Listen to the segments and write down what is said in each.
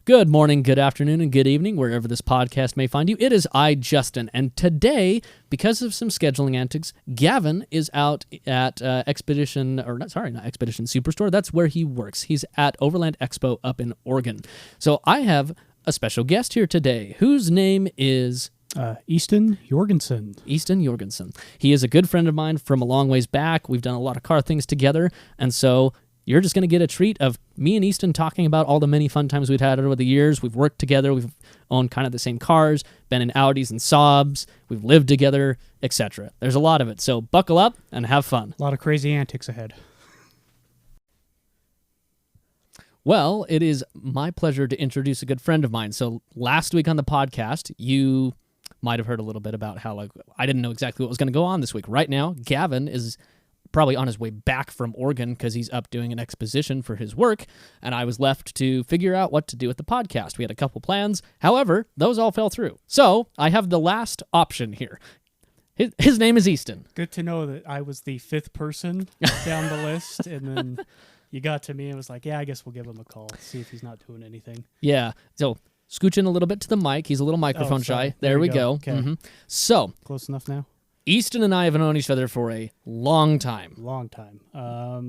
Good morning, good afternoon, and good evening, wherever this podcast may find you. It is I, Justin, and today, because of some scheduling antics, Gavin is out at not Expedition Superstore. That's where he works. He's at Overland Expo up in Oregon. So I have a special guest here today, whose name is Easton Jorgensen. Easton Jorgensen. He is a good friend of mine from a long ways back. We've done a lot of car things together, and so you're just going to get a treat of me and Easton talking about all the many fun times we've had over the years. We've worked together. We've owned kind of the same cars, been in Audis and Saabs. We've lived together, etc. There's a lot of it, so buckle up and have fun. A lot of crazy antics ahead. Well, it is my pleasure to introduce a good friend of mine. So last week on the podcast, you might have heard a little bit about how I didn't know exactly what was going to go on this week. Right now, Gavin is probably on his way back from Oregon because he's up doing an exposition for his work, and I was left to figure out what to do with the podcast. We had a couple plans. However, those all fell through. So I have the last option here. His name is Easton. Good to know that I was the fifth person down the list, and then you got to me and was like, yeah, I guess we'll give him a call, see if he's not doing anything. Yeah, so scooch in a little bit to the mic. He's a little microphone shy. There we go. Okay. Mm-hmm. So close enough now? Easton and I have known each other for a long time.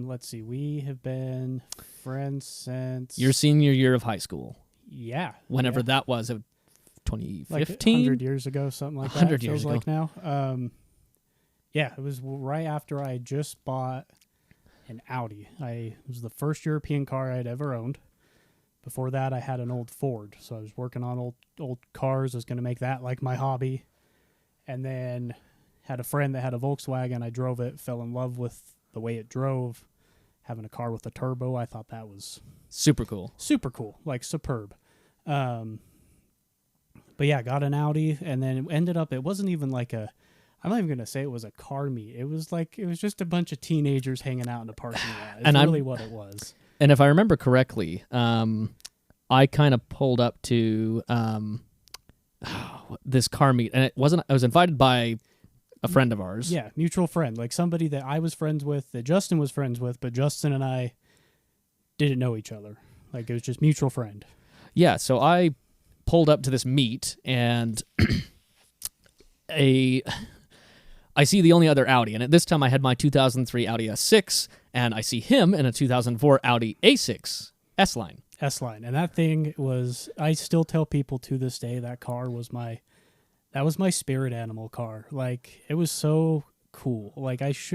Let's see. We have been friends since your senior year of high school. Yeah. Whenever that was, 2015? Like 100 years ago, something like that. 100 years ago. Like now. Yeah, it was right after I just bought an Audi. It was the first European car I'd ever owned. Before that, I had an old Ford. So I was working on old cars. I was going to make that like my hobby. And then had a friend that had a Volkswagen. I drove it, fell in love with the way it drove. Having a car with a turbo, I thought that was super cool. Super cool, like superb. But yeah, got an Audi, and then it ended up, it wasn't even like I'm not even going to say it was a car meet. It was just a bunch of teenagers hanging out in the parking lot. It's really what it was. And if I remember correctly, I kind of pulled up to this car meet, and I was invited by a friend of ours. Yeah, mutual friend, like somebody that I was friends with, that Justin was friends with, but Justin and I didn't know each other. Like, it was just mutual friend. Yeah, so I pulled up to this meet, and I see the only other Audi, and at this time I had my 2003 Audi S6, and I see him in a 2004 Audi A6 S-Line. S-Line, and that thing was, I still tell people to this day, that car was my spirit animal car. Like, it was so cool. Like, it's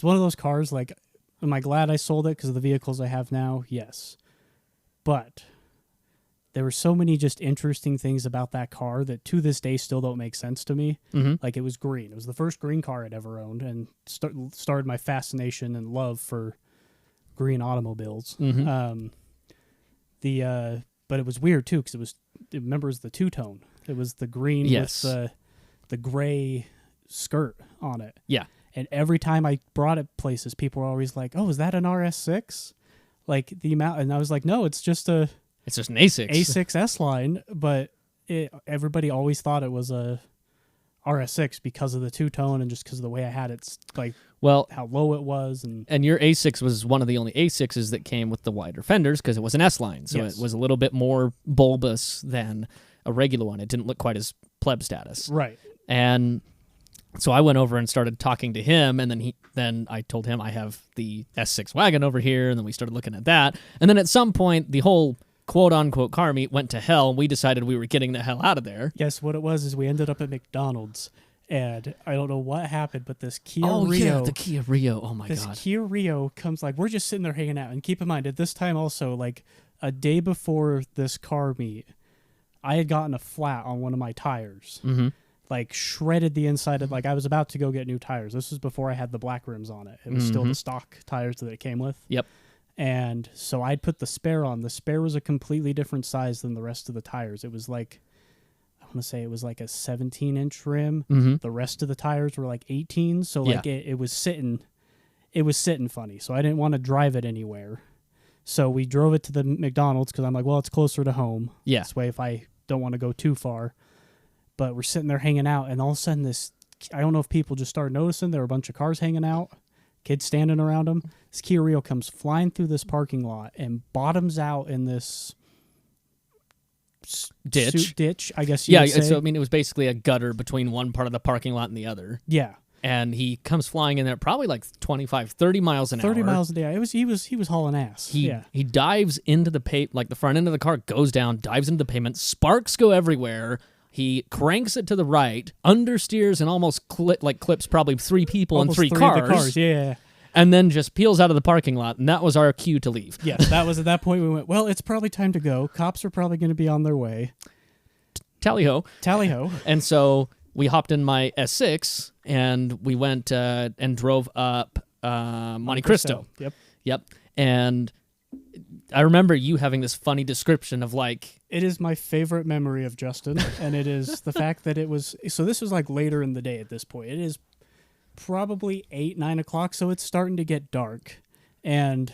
one of those cars, like, am I glad I sold it because of the vehicles I have now? Yes. But there were so many just interesting things about that car that to this day still don't make sense to me. Mm-hmm. Like, it was green. It was the first green car I'd ever owned, and started my fascination and love for green automobiles. Mm-hmm. But it was weird too, because it was the two-tone. It was the green with the gray skirt on it. Yeah. And every time I brought it places, people were always like, "Oh, is that an RS6?" Like the amount, and I was like, "No, it's just an A6. A6 S-Line." But everybody always thought it was a RS6 because of the two-tone and just because of the way I had it, like how low it was. And your A6 was one of the only A6s that came with the wider fenders because it was an S-Line, so yes. It was a little bit more bulbous than a regular one. It didn't look quite as pleb status. Right. And so I went over and started talking to him, and then I told him I have the S6 wagon over here, and then we started looking at that. And then at some point, the whole quote-unquote car meet went to hell, and we decided we were getting the hell out of there. Yes, what it was is we ended up at McDonald's, and I don't know what happened, but this Kia Rio... Oh, yeah, the Kia Rio. Oh, my God. This Kia Rio comes, like, we're just sitting there hanging out. And keep in mind, at this time also, like, a day before this car meet, I had gotten a flat on one of my tires. Mm-hmm. Like, shredded the inside of, like, I was about to go get new tires. This was before I had the black rims on it. It was still the stock tires that it came with. Yep. And so I'd put the spare on. The spare was a completely different size than the rest of the tires. It was like, I want to say it was like a 17-inch rim. Mm-hmm. The rest of the tires were like 18. So, like, it was sitting funny. So I didn't want to drive it anywhere. So we drove it to the McDonald's because I'm like, well, it's closer to home. Yeah. This way, if I don't want to go too far. But we're sitting there hanging out, and all of a sudden I don't know if people just started noticing, there were a bunch of cars hanging out, kids standing around them. This Kia Rio comes flying through this parking lot and bottoms out in this ditch. I guess you Yeah, would say. so I mean, it was basically a gutter between one part of the parking lot and the other. Yeah. And he comes flying in there probably like 25, 30 miles an hour. 30 miles a day. He was hauling ass. He dives into the like the front end of the car goes down, dives into the pavement, sparks go everywhere. He cranks it to the right, understeers and almost clips probably 3 people Almost and 3 three of cars. the cars. Yeah. And then just peels out of the parking lot, and that was our cue to leave. Yes, that was at that point we went, well, it's probably time to go. Cops are probably going to be on their way. Tally-ho. Tally-ho. And so we hopped in my S6, and we went and drove up Monte Cristo. Yep. And I remember you having this funny description of like... It is my favorite memory of Justin, and it is the fact that it was... So this was like later in the day at this point. It is probably 8, 9 o'clock, so it's starting to get dark. And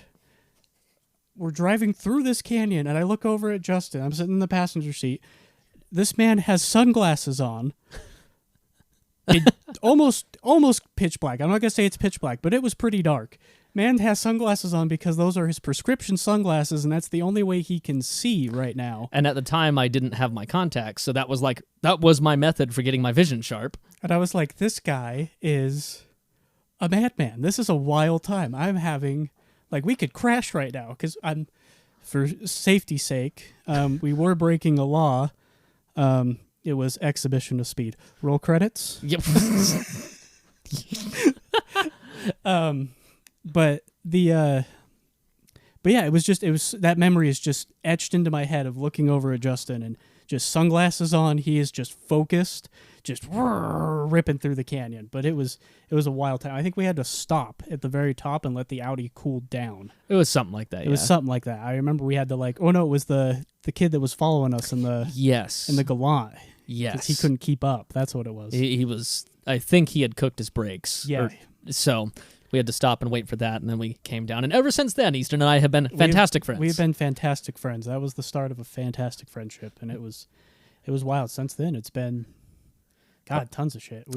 we're driving through this canyon, and I look over at Justin. I'm sitting in the passenger seat. This man has sunglasses on. It almost pitch black. I'm not going to say it's pitch black, but it was pretty dark. Man has sunglasses on because those are his prescription sunglasses, and that's the only way he can see right now. And at the time, I didn't have my contacts, so that was my method for getting my vision sharp. And I was like, this guy is a madman. This is a wild time. I'm having, like, we could crash right now because for safety's sake, we were breaking a law. It was exhibition of speed. Roll credits. Yep. But yeah, it was that memory is just etched into my head of looking over at Justin and just sunglasses on. He is just focused, just ripping through the canyon. But it was a wild time. I think we had to stop at the very top and let the Audi cool down. It was something like that. It was something like that. I remember we had to it was the kid that was following us in the Galant. Yes. He couldn't keep up. That's what it was. He was, I think he had cooked his brakes. Yeah. So we had to stop and wait for that, and then we came down. And ever since then, Easton and I have been fantastic friends. We've been fantastic friends. That was the start of a fantastic friendship, and it was wild. Since then, it's been, tons of shit.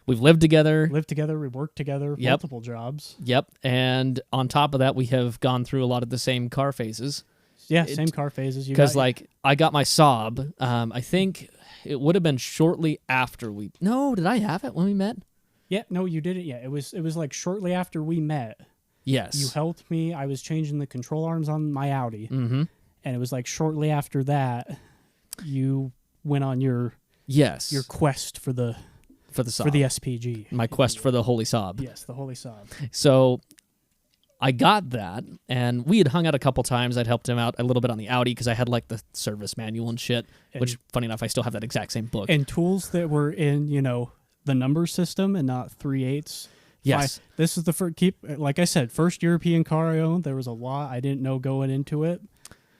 We've lived together. We worked together, multiple jobs. Yep. And on top of that, we have gone through a lot of the same car phases. Yeah, same car phases. Because, I got my Saab. I think it would have been shortly after No, did I have it when we met? Yeah, no, you didn't yet. It was like shortly after we met. Yes. You helped me. I was changing the control arms on my Audi. Mm-hmm. And it was like shortly after that, you went on your quest for the Saab. For the SPG. My quest for the Holy Saab. Yes, the Holy Saab. So I got that, and we had hung out a couple times. I'd helped him out a little bit on the Audi because I had like the service manual and shit, which, funny enough, I still have that exact same book. And tools that were in, the number system and not 3/8. Yes. This is the first, like I said, first European car I owned. There was a lot I didn't know going into it.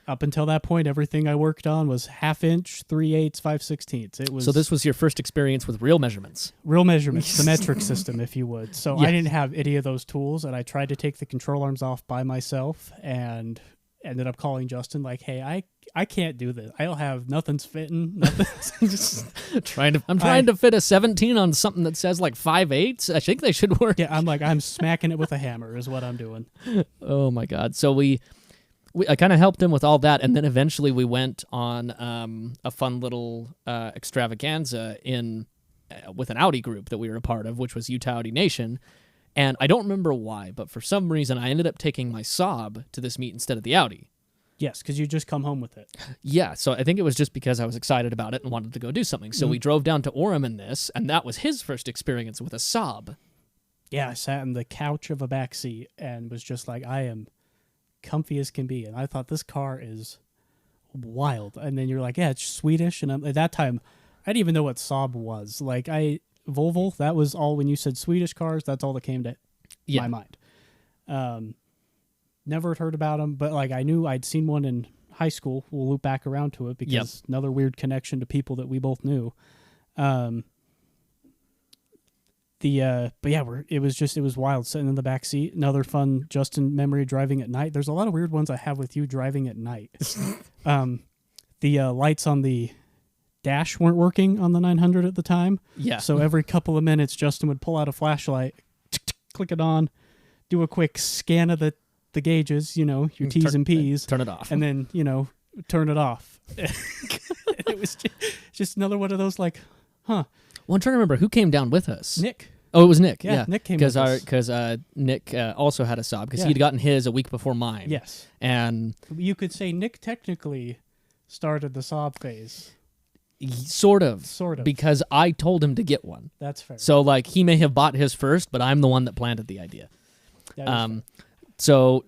Up until that point, everything I worked on was 1/2 inch, 3/8, 5/16. It was so this was your first experience with real measurements. Real measurements, the metric system, if you would. So I didn't have any of those tools, and I tried to take the control arms off by myself, and ended up calling Justin like, "Hey, I can't do this. I don't have nothing's fitting. Nothing's I'm trying to fit a 17 on something that says like 5/8. I think they should work." Yeah, I'm smacking it with a hammer is what I'm doing. Oh my god. So I kind of helped him with all that, and then eventually we went on a fun little extravaganza with an Audi group that we were a part of, which was Utah Audi Nation. And I don't remember why, but for some reason I ended up taking my Saab to this meet instead of the Audi. Yes, because you just come home with it. Yeah, so I think it was just because I was excited about it and wanted to go do something. So we drove down to Orem in this, and that was his first experience with a Saab. Yeah, I sat in the couch of a back seat and was just like, I am comfy as can be. And I thought, this car is wild. And then you're like, yeah, it's Swedish. And at that time, I didn't even know what Saab was. Like, Volvo, that was all. When you said Swedish cars, that's all that came to my mind. Never had heard about them, but like I knew I'd seen one in high school. We'll loop back around to it because another weird connection to people that we both knew. But yeah, it was wild sitting in the back seat. Another fun Justin memory driving at night. There's a lot of weird ones I have with you driving at night. The lights on the dash weren't working on the 900 at the time. Yeah. So every couple of minutes, Justin would pull out a flashlight, click it on, do a quick scan of the gauges, your T's and P's. Turn it off. And then, turn it off. It was just another one of those like, huh. Well, I'm trying to remember who came down with us. Nick. Oh, it was Nick. Yeah, Nick came with us. Because Nick also had a Saab because he'd gotten his a week before mine. Yes. And you could say Nick technically started the Saab phase. Sort of. Because I told him to get one. That's fair. So, like, he may have bought his first, but I'm the one that planted the idea. So,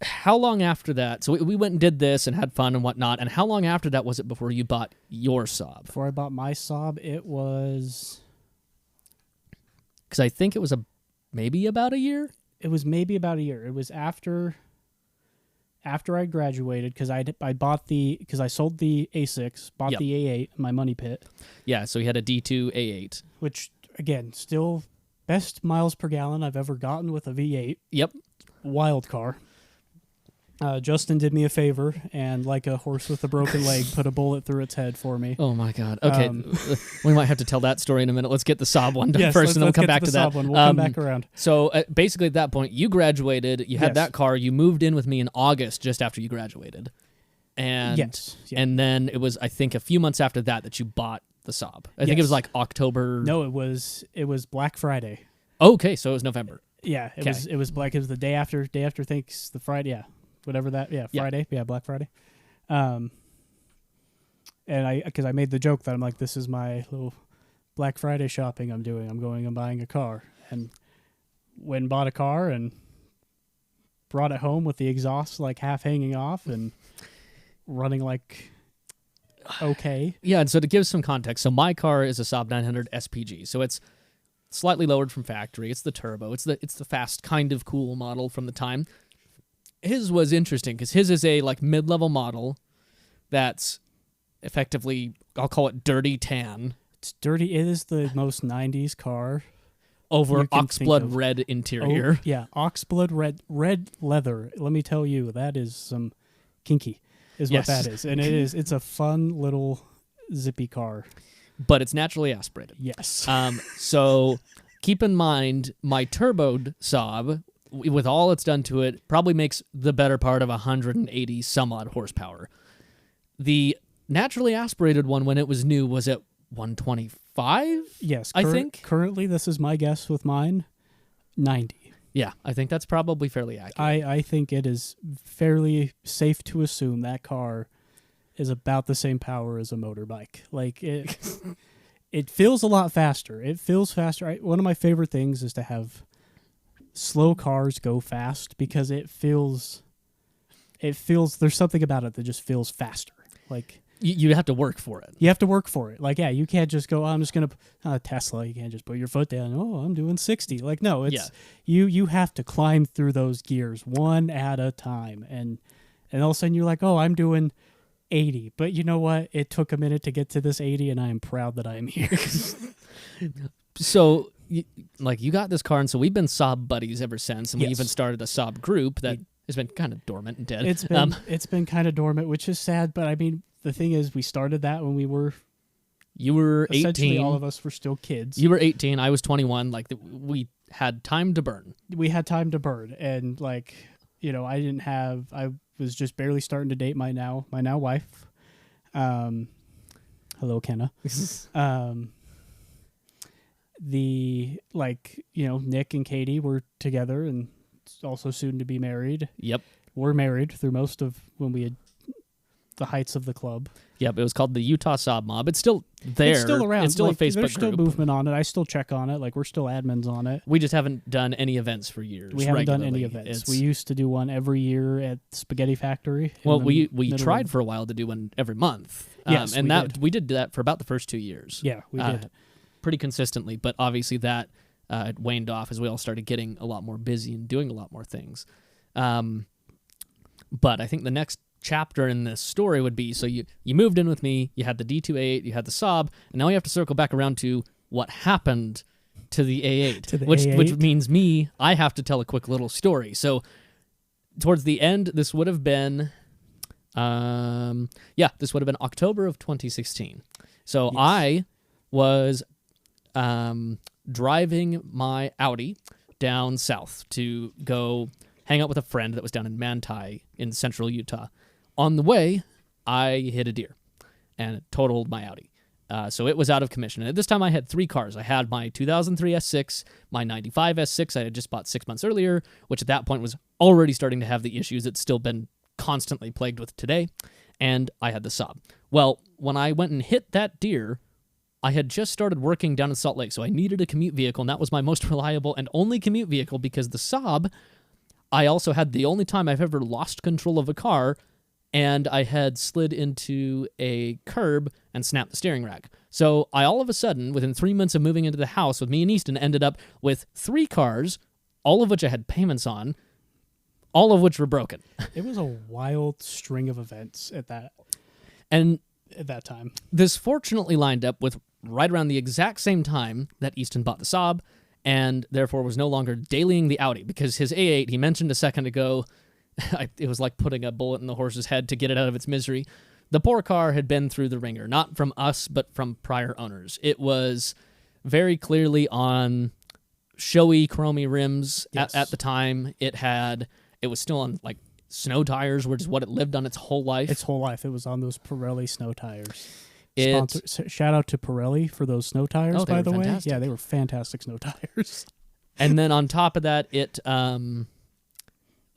how long after that? So, we went and did this and had fun and whatnot. And how long after that was it before you bought your Saab? Before I bought my Saab, it was... Because I think it was maybe about a year? It was maybe about a year. It was after I graduated, because because I sold the A6, bought the A8, my money pit. Yeah, so he had a D2 A8. Which, again, still best miles per gallon I've ever gotten with a V8. Yep. Wild car. Justin did me a favor and, like a horse with a broken leg, put a bullet through its head for me. Oh, my God. Okay, we might have to tell that story in a minute. Let's get the Saab one done first, and then we'll come back to that. We'll come back around. So, basically, at that point, you graduated. You had that car. You moved in with me in August just after you graduated. And, and then it was, I think, a few months after that you bought the Saab. I think it was like October. No, it was Black Friday. Okay, so it was November. Yeah, it was the day after the Friday, yeah. Whatever that, Friday, Black Friday. And because I made the joke that I'm like, this is my little Black Friday shopping I'm doing. I'm going and buying a car. And went and bought a car and brought it home with the exhaust like half hanging off and running like okay. Yeah, and so to give some context, so my car is a Saab 900 SPG. So it's slightly lowered from factory. It's the turbo. It's the fast, kind of cool model from the time. His was interesting because his is a like mid-level model that's effectively, I'll call it dirty tan. It's dirty. It is the most 90s car. Over oxblood red interior. Oh, yeah, oxblood red leather. Let me tell you, that is some kinky is what that is. And it's a fun little zippy car. But it's naturally aspirated. Yes. So keep in mind, my turboed Saab, with all it's done to it, probably makes the better part of 180 some odd horsepower. The naturally aspirated one, when it was new, was at 125? Yes, I think. Currently, this is my guess with mine, 90. Yeah, I think that's probably fairly accurate. I think it is fairly safe to assume that car is about the same power as a motorbike. Like, it feels a lot faster. It feels faster. One of my favorite things is to have slow cars go fast because it feels there's something about it that just feels faster. Like you have to work for it. You have to work for it. Like, yeah, you can't just go, I'm just going to Tesla. You can't just put your foot down. Oh, I'm doing 60. Like, no, it's you have to climb through those gears one at a time. And all of a sudden you're like, oh, I'm doing 80. But you know what? It took a minute to get to this 80 and I am proud that I'm here. So you got this car, and so we've been Saab buddies ever since, and we even started a Saab group that has been kind of dormant and dead. It's been kind of dormant, which is sad, but I mean, the thing is, we started that when we were... You were 18. Essentially, all of us were still kids. You were 18, I was 21, like, we had time to burn. We had time to burn, and, like, you know, I was just barely starting to date my now wife. Hello, Kenna. Nick and Katie were together and also soon to be married. Yep. We're married through most of when we had the heights of the club. Yep, it was called the Utah Saab Mob. It's still there. It's still around. It's still a Facebook There's still group. movement on it. I still check on it. Like, we're still admins on it. We just haven't done any events for years. We haven't done any events. We used to do one every year at Spaghetti Factory. Well, we tried for a while to do one every month. Yes, we did that for about the first 2 years. Yeah, we did. Pretty consistently, but obviously that waned off as we all started getting a lot more busy and doing a lot more things. But I think the next chapter in this story would be, so you moved in with me, you had the D2A8, you had the Saab, and now you have to circle back around to what happened to the A8, which means I have to tell a quick little story. So towards the end, this would have been, October of 2016. So yes. I was driving my Audi down south to go hang out with a friend that was down in Manti in central Utah. On the way, I hit a deer and it totaled my Audi. So it was out of commission. And at this time, I had 3 cars. I had my 2003 S6, my 95 S6 I had just bought 6 months earlier, which at that point was already starting to have the issues it's still been constantly plagued with today. And I had the Saab. Well, when I went and hit that deer, I had just started working down in Salt Lake, so I needed a commute vehicle, and that was my most reliable and only commute vehicle because the Saab, I also had the only time I've ever lost control of a car, and I had slid into a curb and snapped the steering rack. So I all of a sudden, within 3 months of moving into the house with me and Easton, ended up with 3 cars, all of which I had payments on, all of which were broken. It was a wild string of events at that time. This fortunately lined up with right around the exact same time that Easton bought the Saab, and therefore was no longer dailying the Audi, because his A8, he mentioned a second ago, it was like putting a bullet in the horse's head to get it out of its misery. The poor car had been through the ringer, not from us, but from prior owners. It was very clearly on showy, chromy rims at the time. It was still on like snow tires, which is what it lived on its whole life. Its whole life, it was on those Pirelli snow tires. Shout out to Pirelli for those snow tires, by the way. Yeah, they were fantastic snow tires. And then on top of that, it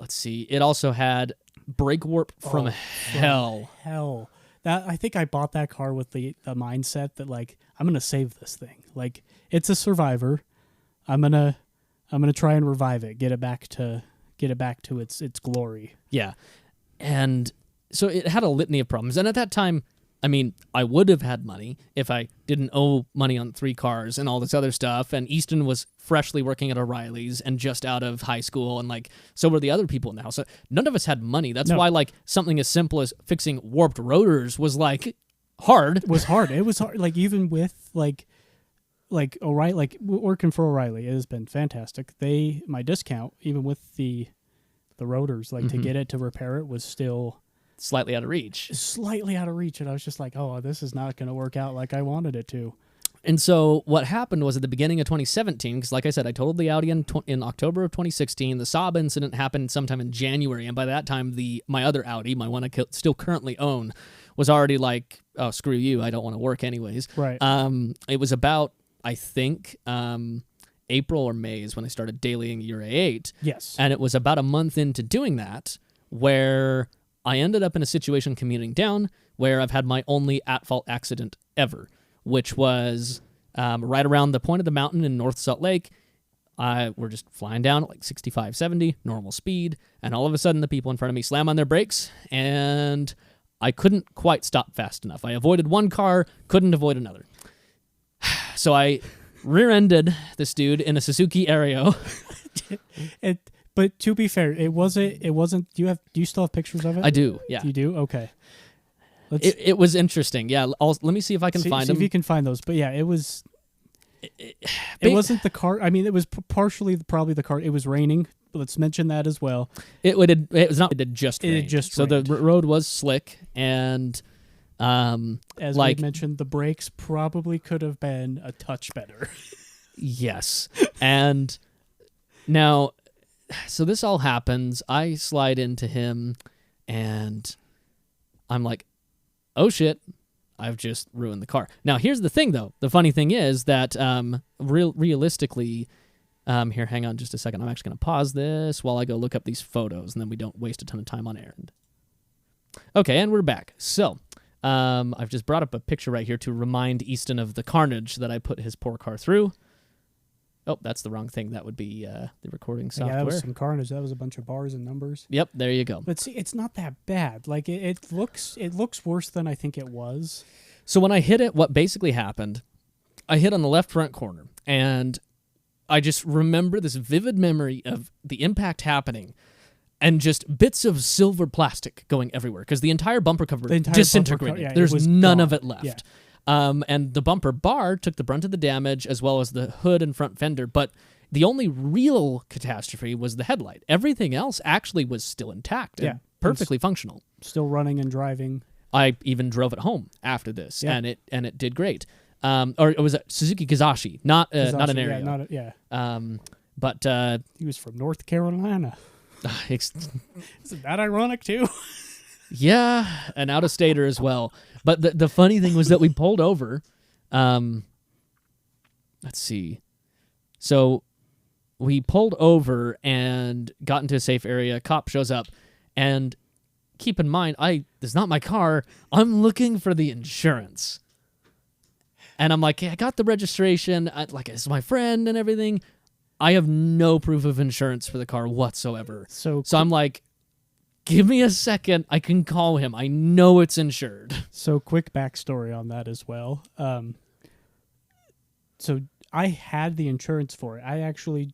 let's see, it also had brake warp from hell. Hell. That I think I bought that car with the mindset that like I'm gonna save this thing. Like it's a survivor. I'm gonna try and revive it, get it back to its glory. Yeah. And so it had a litany of problems. And at that time, I mean, I would have had money if I didn't owe money on 3 cars and all this other stuff. And Easton was freshly working at O'Reilly's and just out of high school. And like, so were the other people in the house. So none of us had money. That's why like something as simple as fixing warped rotors was like hard. It was hard. It was hard. Like even with like O'Reilly, like working for O'Reilly, it has been fantastic. My discount, even with the rotors, like to get it to repair it was still slightly out of reach. And I was just like, oh, this is not going to work out like I wanted it to. And so what happened was at the beginning of 2017, because like I said, I totaled the Audi in October of 2016. The Saab incident happened sometime in January. And by that time, my other Audi, my one I still currently own, was already like, oh, screw you. I don't want to work anyways. Right. It was about, I think, April or May is when I started dailying your A8. Yes. And it was about a month into doing that where I ended up in a situation commuting down where I've had my only at-fault accident ever, which was right around the point of the mountain in North Salt Lake. We're just flying down at like 65, 70, normal speed, and all of a sudden the people in front of me slam on their brakes, and I couldn't quite stop fast enough. I avoided one car, couldn't avoid another. So I rear-ended this dude in a Suzuki Aereo. But to be fair, it wasn't. Do you still have pictures of it? I do. Yeah. You do? Okay. It was interesting. Yeah. Let me see if I can find them. See if you can find those. But yeah, it was. It wasn't the car. I mean, it was partially probably the car. It was raining. Let's mention that as well. It was not. It had just rained. It had just so rained. The road was slick, and as we mentioned, the brakes probably could have been a touch better. Yes, and now. So this all happens. I slide into him, and I'm like, oh, shit, I've just ruined the car. Now, here's the thing, though. The funny thing is that realistically, here, hang on just a second. I'm actually going to pause this while I go look up these photos, and then we don't waste a ton of time on air. Okay, and we're back. So I've just brought up a picture right here to remind Easton of the carnage that I put his poor car through. Oh, that's the wrong thing. That would be the recording software. Yeah, that was some carnage. That was a bunch of bars and numbers. Yep, there you go. But see, it's not that bad. Like it looks worse than I think it was. So when I hit it, what basically happened, I hit on the left front corner, and I just remember this vivid memory of the impact happening and just bits of silver plastic going everywhere because the entire bumper cover disintegrated. There's none of it left. Yeah. And the bumper bar took the brunt of the damage as well as the hood and front fender, but the only real catastrophe was the headlight. Everything else actually was still intact and perfectly functional. Still running and driving. I even drove it home after this, and it did great. Or it was a Suzuki Kizashi, not an Aereo. But he was from North Carolina. Isn't that ironic too? Yeah, an out-of-stater as well. But the funny thing was that we pulled over. Let's see. So we pulled over and got into a safe area. Cop shows up, and keep in mind, this is not my car. I'm looking for the insurance. And I'm like, hey, I got the registration. It's my friend and everything. I have no proof of insurance for the car whatsoever. So I'm like, give me a second. I can call him. I know it's insured. So quick backstory on that as well. So I had the insurance for it. I actually,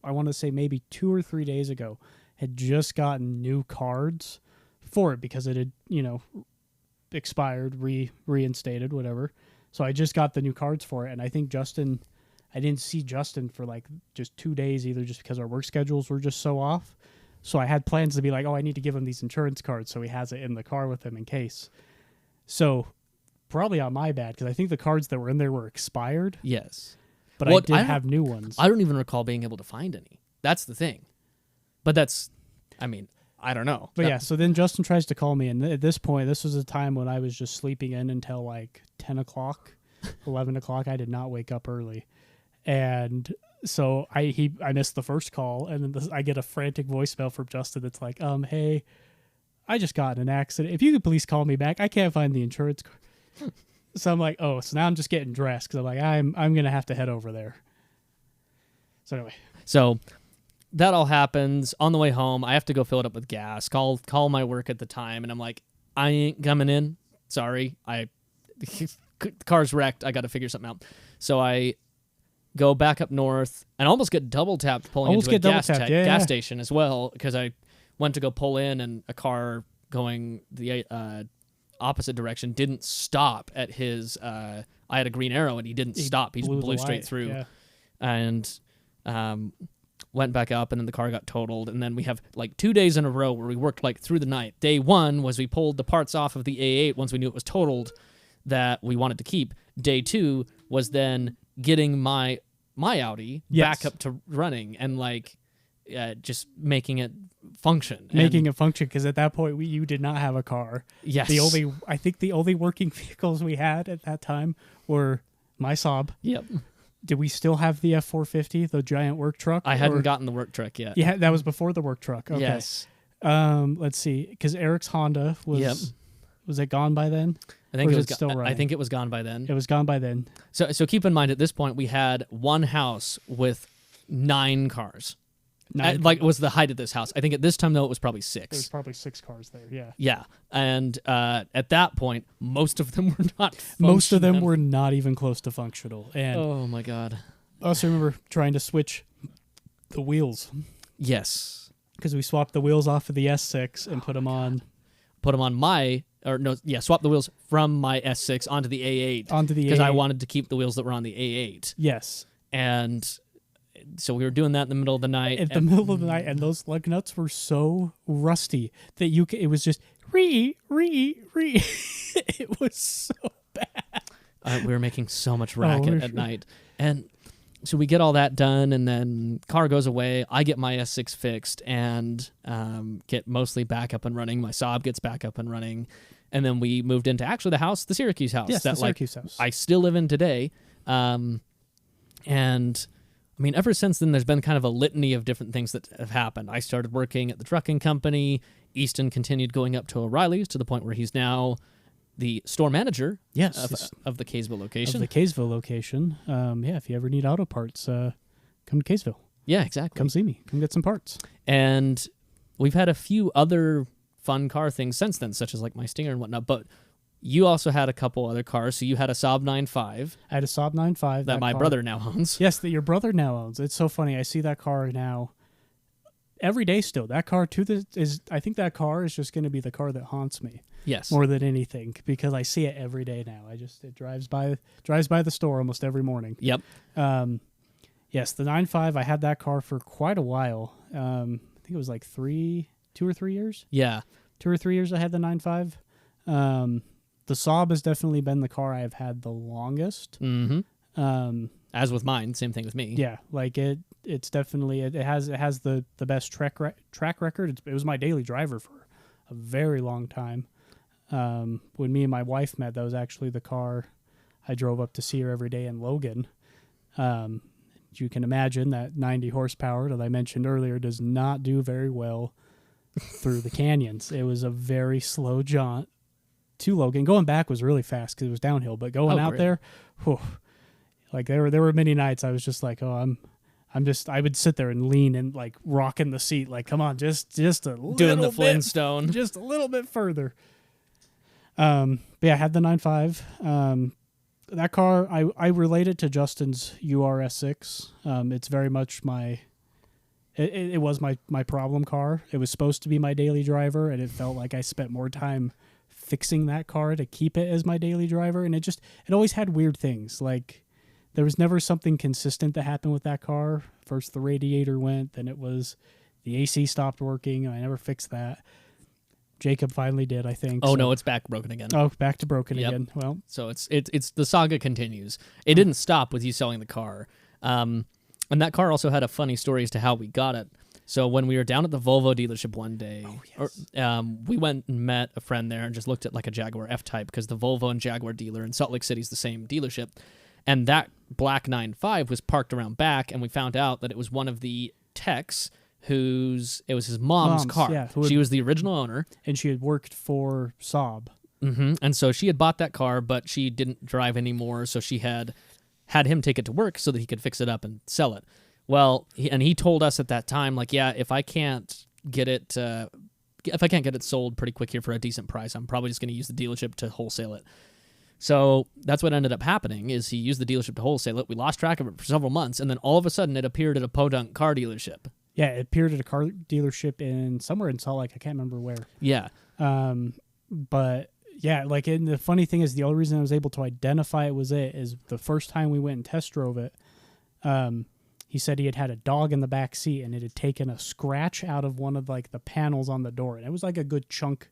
I want to say maybe 2 or 3 days ago, had just gotten new cards for it because it had, expired, reinstated, whatever. So I just got the new cards for it. And I think I didn't see Justin for just 2 days either, just because our work schedules were just so off. So I had plans to be like, oh, I need to give him these insurance cards so he has it in the car with him in case. So probably on my bad, because I think the cards that were in there were expired. Yes. But I did have new ones. I don't even recall being able to find any. That's the thing. But I don't know. But yeah, so then Justin tries to call me, and at this point, this was a time when I was just sleeping in until 10 o'clock, 11 o'clock. I did not wake up early. And so I missed the first call, and then I get a frantic voicemail from Justin that's like, hey, I just got in an accident. If you could please call me back. I can't find the insurance card. So I'm like, oh, so now I'm just getting dressed because I'm like, I'm going to have to head over there. So anyway. So that all happens. On the way home, I have to go fill it up with gas, call my work at the time, and I'm like, I ain't coming in. Sorry. The car's wrecked. I got to figure something out. So I go back up north and almost get double tapped pulling into a gas station as well, because I went to go pull in and a car going the opposite direction didn't stop at his I had a green arrow and he didn't stop. He just blew straight through. And went back up, and then the car got totaled. And then we have 2 days in a row where we worked through the night. Day one was we pulled the parts off of the A8 once we knew it was totaled that we wanted to keep. Day two was then getting my Audi back up to running and just making it function. Because at that point you did not have a car. Yes. I think the only working vehicles we had at that time were my Saab. Yep. Did we still have the F450, the giant work truck? I hadn't gotten the work truck yet. Yeah, that was before the work truck. Okay. Yes. Let's see, because Eric's Honda was it gone by then? I think it was still running. I think it was gone by then. It was gone by then. So keep in mind, at this point we had one house with 9 cars. It was the height of this house. I think at this time though it was probably 6. There was probably 6 cars there. Yeah. Yeah, and at that point, most of them were not. Most of them were not even close to functional. And oh my god! I also remember trying to switch the wheels. Yes, because we swapped the wheels off of the S6 and put them on. Put them on swap the wheels from my S6 onto the A8. Because I wanted to keep the wheels that were on the A8. Yes. And so we were doing that in the middle of the night. And those lug nuts were so rusty that it was just re. It was so bad. We were making so much racket at night. And so we get all that done, and then car goes away. I get my S6 fixed and get mostly back up and running. My Saab gets back up and running. And then we moved into actually the Syracuse house. Yes, the Syracuse house. I still live in today. And ever since then, there's been kind of a litany of different things that have happened. I started working at the trucking company. Easton continued going up to O'Reilly's to the point where he's now the store manager of the Kaysville location. If you ever need auto parts, come to Kaysville. Yeah, exactly. Come see me. Come get some parts. And we've had a few other fun car things since then, such as my Stinger and whatnot. But you also had a couple other cars. So you had a Saab 9.5. I had a Saab 9.5. That my brother now owns. Yes, that your brother now owns. It's so funny. I see that car now every day still. That car, I think that car is just going to be the car that haunts me. Yes. More than anything, because I see it every day now. It drives by the store almost every morning. Yep. Yes, the 9.5, I had that car for quite a while. I think it was 2 or 3 years. Yeah. 2 or 3 years I had the 9.5. The Saab has definitely been the car I have had the longest. Mm-hmm. As with mine, same thing with me. Yeah, it's definitely it has the best track record. It was my daily driver for a very long time. When me and my wife met, that was actually the car I drove up to see her every day in Logan. You can imagine that 90 horsepower that I mentioned earlier does not do very well through the canyons. It was a very slow jaunt to Logan. Going back was really fast because it was downhill, but going out there, whew, like there were many nights I was just like, oh, I would sit there and lean and like rocking the seat, like, come on, just a little Doing the bit, Flintstone. just a little bit further. But yeah, I had the 9.5. That car, I relate it to Justin's URS6. It's very much it was my problem car. It was supposed to be my daily driver, and it felt like I spent more time fixing that car to keep it as my daily driver. And it always had weird things. Like, there was never something consistent that happened with that car. First the radiator went, then it was the AC stopped working. I never fixed that. Jacob finally did, I think. Oh, no, it's back broken again. Oh, back to broken again. Well, so it's the saga continues. It didn't stop with you selling the car. And that car also had a funny story as to how we got it. So when we were down at the Volvo dealership one day, we went and met a friend there and just looked at like a Jaguar F-Type, because the Volvo and Jaguar dealer in Salt Lake City is the same dealership. And that black 9.5 was parked around back, and we found out that it was one of the techs it was his mom's car. Yeah, she was the original owner. And she had worked for Saab. Mm-hmm. And so she had bought that car, but she didn't drive anymore, so she had him take it to work so that he could fix it up and sell it. Well, he told us at that time, like, yeah, if I can't get it sold pretty quick here for a decent price, I'm probably just going to use the dealership to wholesale it. So that's what ended up happening, is he used the dealership to wholesale it. We lost track of it for several months, and then all of a sudden it appeared at a podunk car dealership. Yeah, it appeared at a car dealership somewhere in Salt Lake. I can't remember where. Yeah. But yeah, like, and the funny thing is, the only reason I was able to identify it was is the first time we went and test drove it. He said he had a dog in the back seat, and it had taken a scratch out of one of like the panels on the door, and it was like a good chunk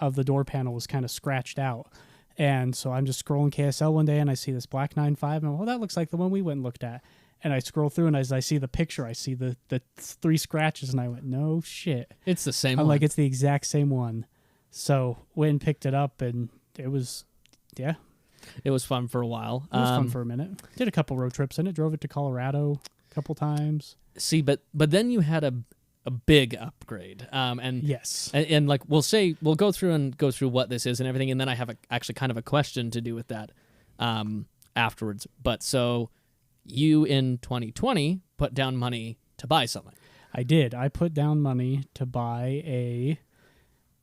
of the door panel was kind of scratched out. And so I'm just scrolling KSL one day, and I see this black 9.5, and well, that looks like the one we went and looked at. And I scroll through, and as I see the picture, I see the 3 scratches, and I went, no shit. It's the same I'm one. like, it's the exact same one. So went and picked it up, and it was, yeah. It was fun for a while. It was fun for a minute. Did a couple road trips in it. Drove it to Colorado a couple times. See, but then you had a big upgrade. And yes. And like we'll go through what this is and everything, and then I have actually kind of a question to do with that afterwards. But so you in 2020 put down money to buy something. I did. I put down money to buy a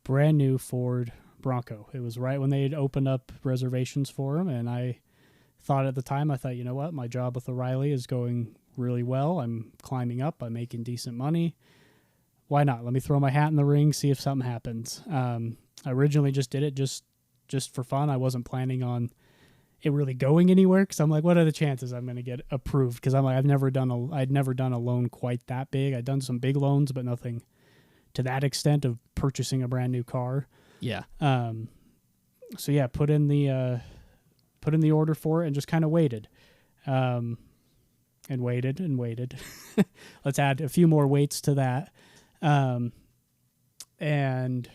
brand new Ford Bronco. It was right when they had opened up reservations for them, and I thought at the time, you know what, my job with O'Reilly is going really well. I'm climbing up. I'm making decent money. Why not? Let me throw my hat in the ring, see if something happens. I originally just did it just for fun. I wasn't planning on it really going anywhere, because I'm like, what are the chances I'm going to get approved? Because I'm like, I'd never done a loan quite that big. I'd done some big loans, but nothing to that extent of purchasing a brand new car. Yeah. So yeah, put in the order for it and just kind of waited. And waited and waited. Let's add a few more waits to that. And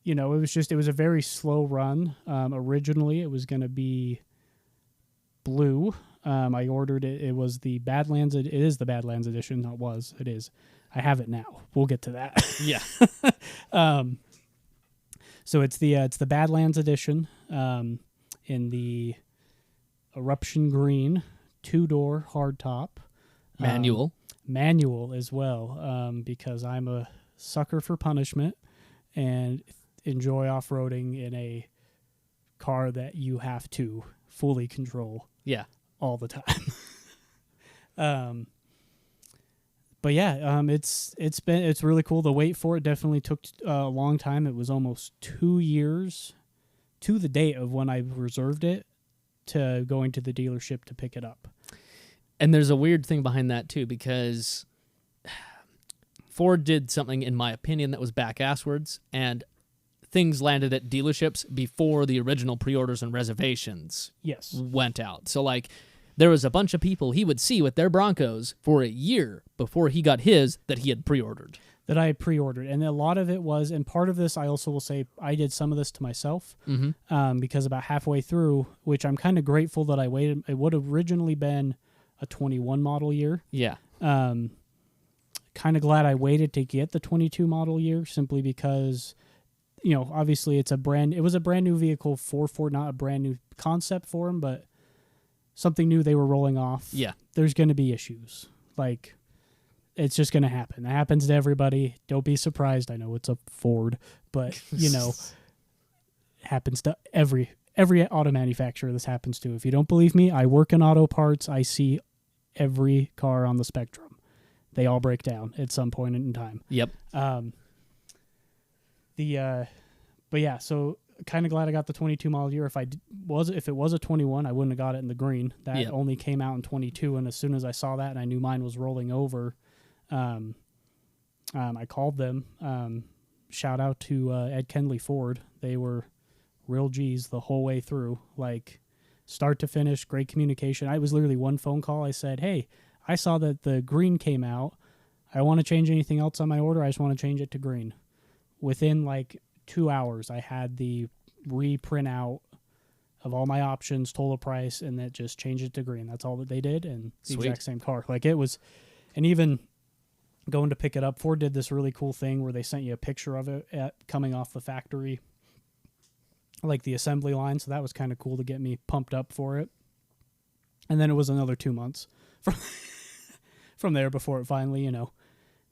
you know, it was a very slow run. Originally it was going to be blue. I ordered it. It was the Badlands. It is the Badlands edition. It is. I have it now. We'll get to that. Yeah. So it's the Badlands edition, in the Eruption Green, 2-door hardtop. Manual as well, because I'm a sucker for punishment and enjoy off-roading in a car that you have to fully control. Yeah. All the time. But yeah, it's really cool. The wait for it definitely took a long time. It was almost 2 years to the date of when I reserved it to going to the dealership to pick it up. And there's a weird thing behind that too, because Ford did something, in my opinion, that was back-asswards, and things landed at dealerships before the original pre-orders and reservations went out. So like, there was a bunch of people he would see with their Broncos for a year before he got his that he had pre-ordered. that I pre-ordered, and a lot of it was, and part of this I also will say I did some of this to myself, because about halfway through, which I'm kind of grateful that I waited. It would have originally been a 21 model year. Yeah. Kind of glad I waited to get the 22 model year, simply because, obviously it was a brand new vehicle for Ford, not a brand new concept for them, but something new they were rolling off. Yeah. There's going to be issues. Like, it's just going to happen. It happens to everybody. Don't be surprised. I know it's a Ford, but it happens to every auto manufacturer this happens to. If you don't believe me, I work in auto parts. I see every car on the spectrum. They all break down at some point in time. Yep. But yeah, so kind of glad I got the 22 model year. If it was a 21, I wouldn't have got it in the green. That only came out in 22, and as soon as I saw that and I knew mine was rolling over, I called them. Shout out to Ed Kenley Ford. They were real G's the whole way through, like start to finish, great communication. I was literally one phone call. I said, hey, I saw that the green came out. I want to change anything else on my order. I just want to change it to green. Within like 2 hours, I had the reprint out of all my options, total price, and that just changed it to green. That's all that they did, and the exact same car. Like it was, and even going to pick it up, Ford did this really cool thing where they sent you a picture of it coming off the factory, like the assembly line. So that was kind of cool to get me pumped up for it. And then it was another 2 months from there before it finally,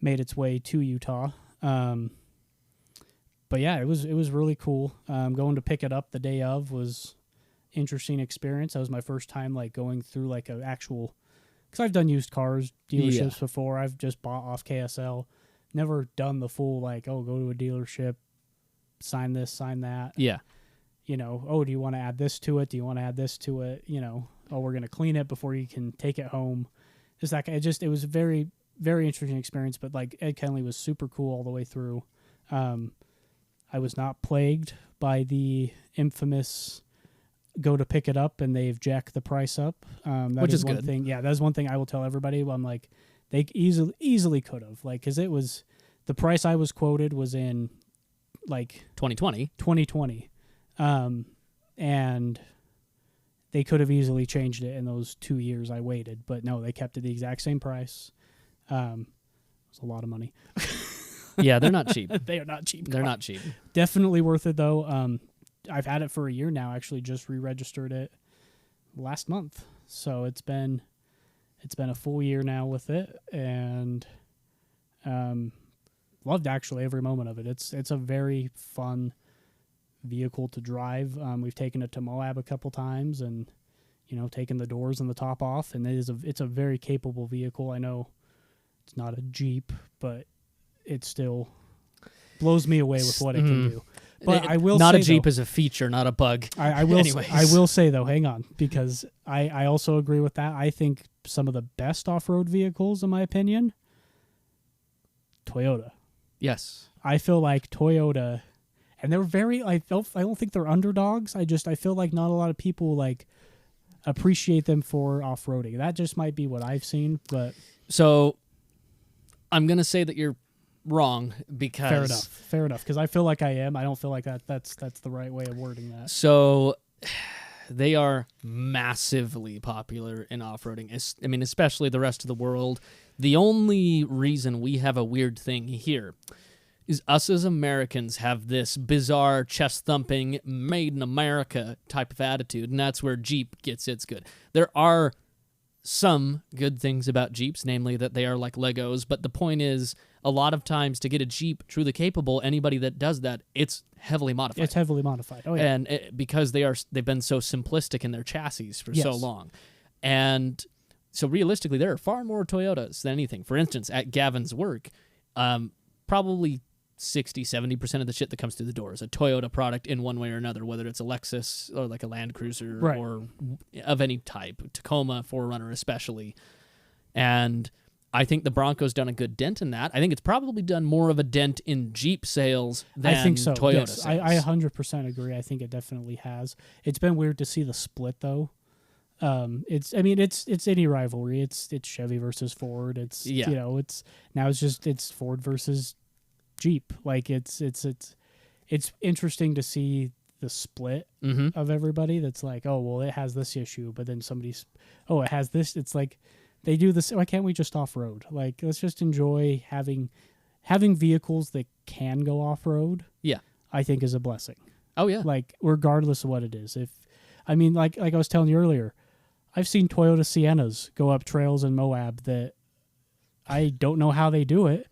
made its way to Utah. But yeah, it was really cool. Going to pick it up the day of was interesting experience. That was my first time like going through like an actual, because I've done used cars dealerships before. I've just bought off KSL, never done the full like, go to a dealership, sign this, sign that. Yeah. Do you want to add this to it? Do you want to add this to it? We're going to clean it before you can take it home. Just like it was a very, very interesting experience. But like Ed Kenley was super cool all the way through. I was not plagued by the infamous go to pick it up and they've jacked the price up. Which is one good. thing. Yeah, that's one thing I will tell everybody. I'm like, they easily could have, like, because it was the price I was quoted was in like 2020, and they could have easily changed it in those 2 years I waited, but no, they kept it the exact same price. It was a lot of money. Yeah, they're not cheap. They are not cheap. They're not cheap. Definitely worth it though. I've had it for a year now. Actually, just re-registered it last month, so it's been a full year now with it, and loved actually every moment of it. It's a very fun vehicle to drive. We've taken it to Moab a couple times, and taken the doors and the top off, and it's a very capable vehicle. I know it's not a Jeep, but it still blows me away with what it can do. But I will not say, a Jeep though, is a feature, not a bug. I will say though, hang on, because I also agree with that. I think some of the best off-road vehicles, in my opinion, Toyota. Yes. I feel like Toyota, and they're very, I don't think they're underdogs. I feel like not a lot of people like appreciate them for off-roading. That just might be what I've seen, but So I'm going to say that you're wrong because fair enough, because I feel like I am. I don't feel like that's the right way of wording that. So they are massively popular in off-roading. Especially the rest of the world. The only reason we have a weird thing here is us as Americans have this bizarre chest-thumping, made in America type of attitude, and that's where Jeep gets its good. There are some good things about Jeeps, namely that they are like Legos, but the point is, a lot of times to get a Jeep truly capable, anybody that does that, it's heavily modified. It's heavily modified. Oh, yeah. And because they've been so simplistic in their chassis for so long. And so realistically, there are far more Toyotas than anything. For instance, at Gavin's work, probably 60-70% of the shit that comes through the door is a Toyota product in one way or another, whether it's a Lexus or like a Land Cruiser or of any type, Tacoma, 4Runner especially. And I think the Bronco's done a good dent in that. I think it's probably done more of a dent in Jeep sales than Toyota sales. I 100% agree. I think it definitely has. It's been weird to see the split though. It's any rivalry. It's Chevy versus Ford. It's Ford versus Jeep. Like it's interesting to see the split of everybody. That's like, oh well, it has this issue, but then it has this. It's like they do this. Why can't we just off road? Like let's just enjoy having vehicles that can go off road. Yeah, I think is a blessing. Oh yeah, like regardless of what it is. Like I was telling you earlier, I've seen Toyota Siennas go up trails in Moab that I don't know how they do it.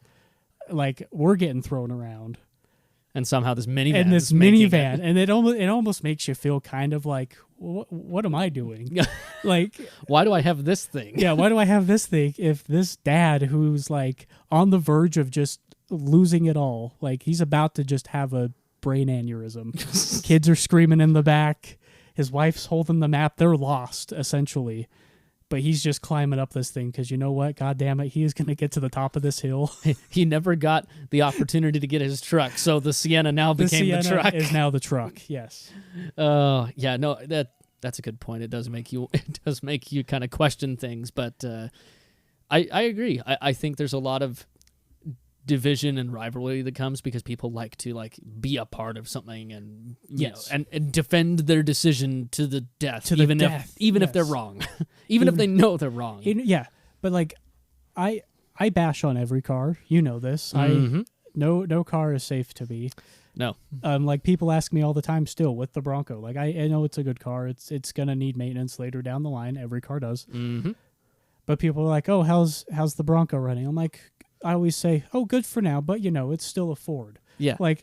Like we're getting thrown around, and somehow this minivan, and it almost makes you feel kind of like, what am I doing? Like, why do I have this thing? Yeah, why do I have this thing? If this dad who's like on the verge of just losing it all, like he's about to just have a brain aneurysm. Kids are screaming in the back. His wife's holding the map. They're lost, essentially. But he's just climbing up this thing because you know what? God damn it, he is going to get to the top of this hill. He never got the opportunity to get his truck, so the Sienna now became the truck. Is now the truck, yes. Yeah, no, that's a good point. It does make you kind of question things, but I agree. I think there's a lot of division and rivalry that comes because people like to be a part of something and and defend their decision to the death, even if they're wrong, even if they know they're wrong. Yeah, but like I bash on every car. You know this. No car is safe to me. No. Like people ask me all the time still with the Bronco. Like I know it's a good car. It's gonna need maintenance later down the line. Every car does. But people are like, oh, how's the Bronco running? I'm like, I always say, oh, good for now, but it's still a Ford. Yeah. Like,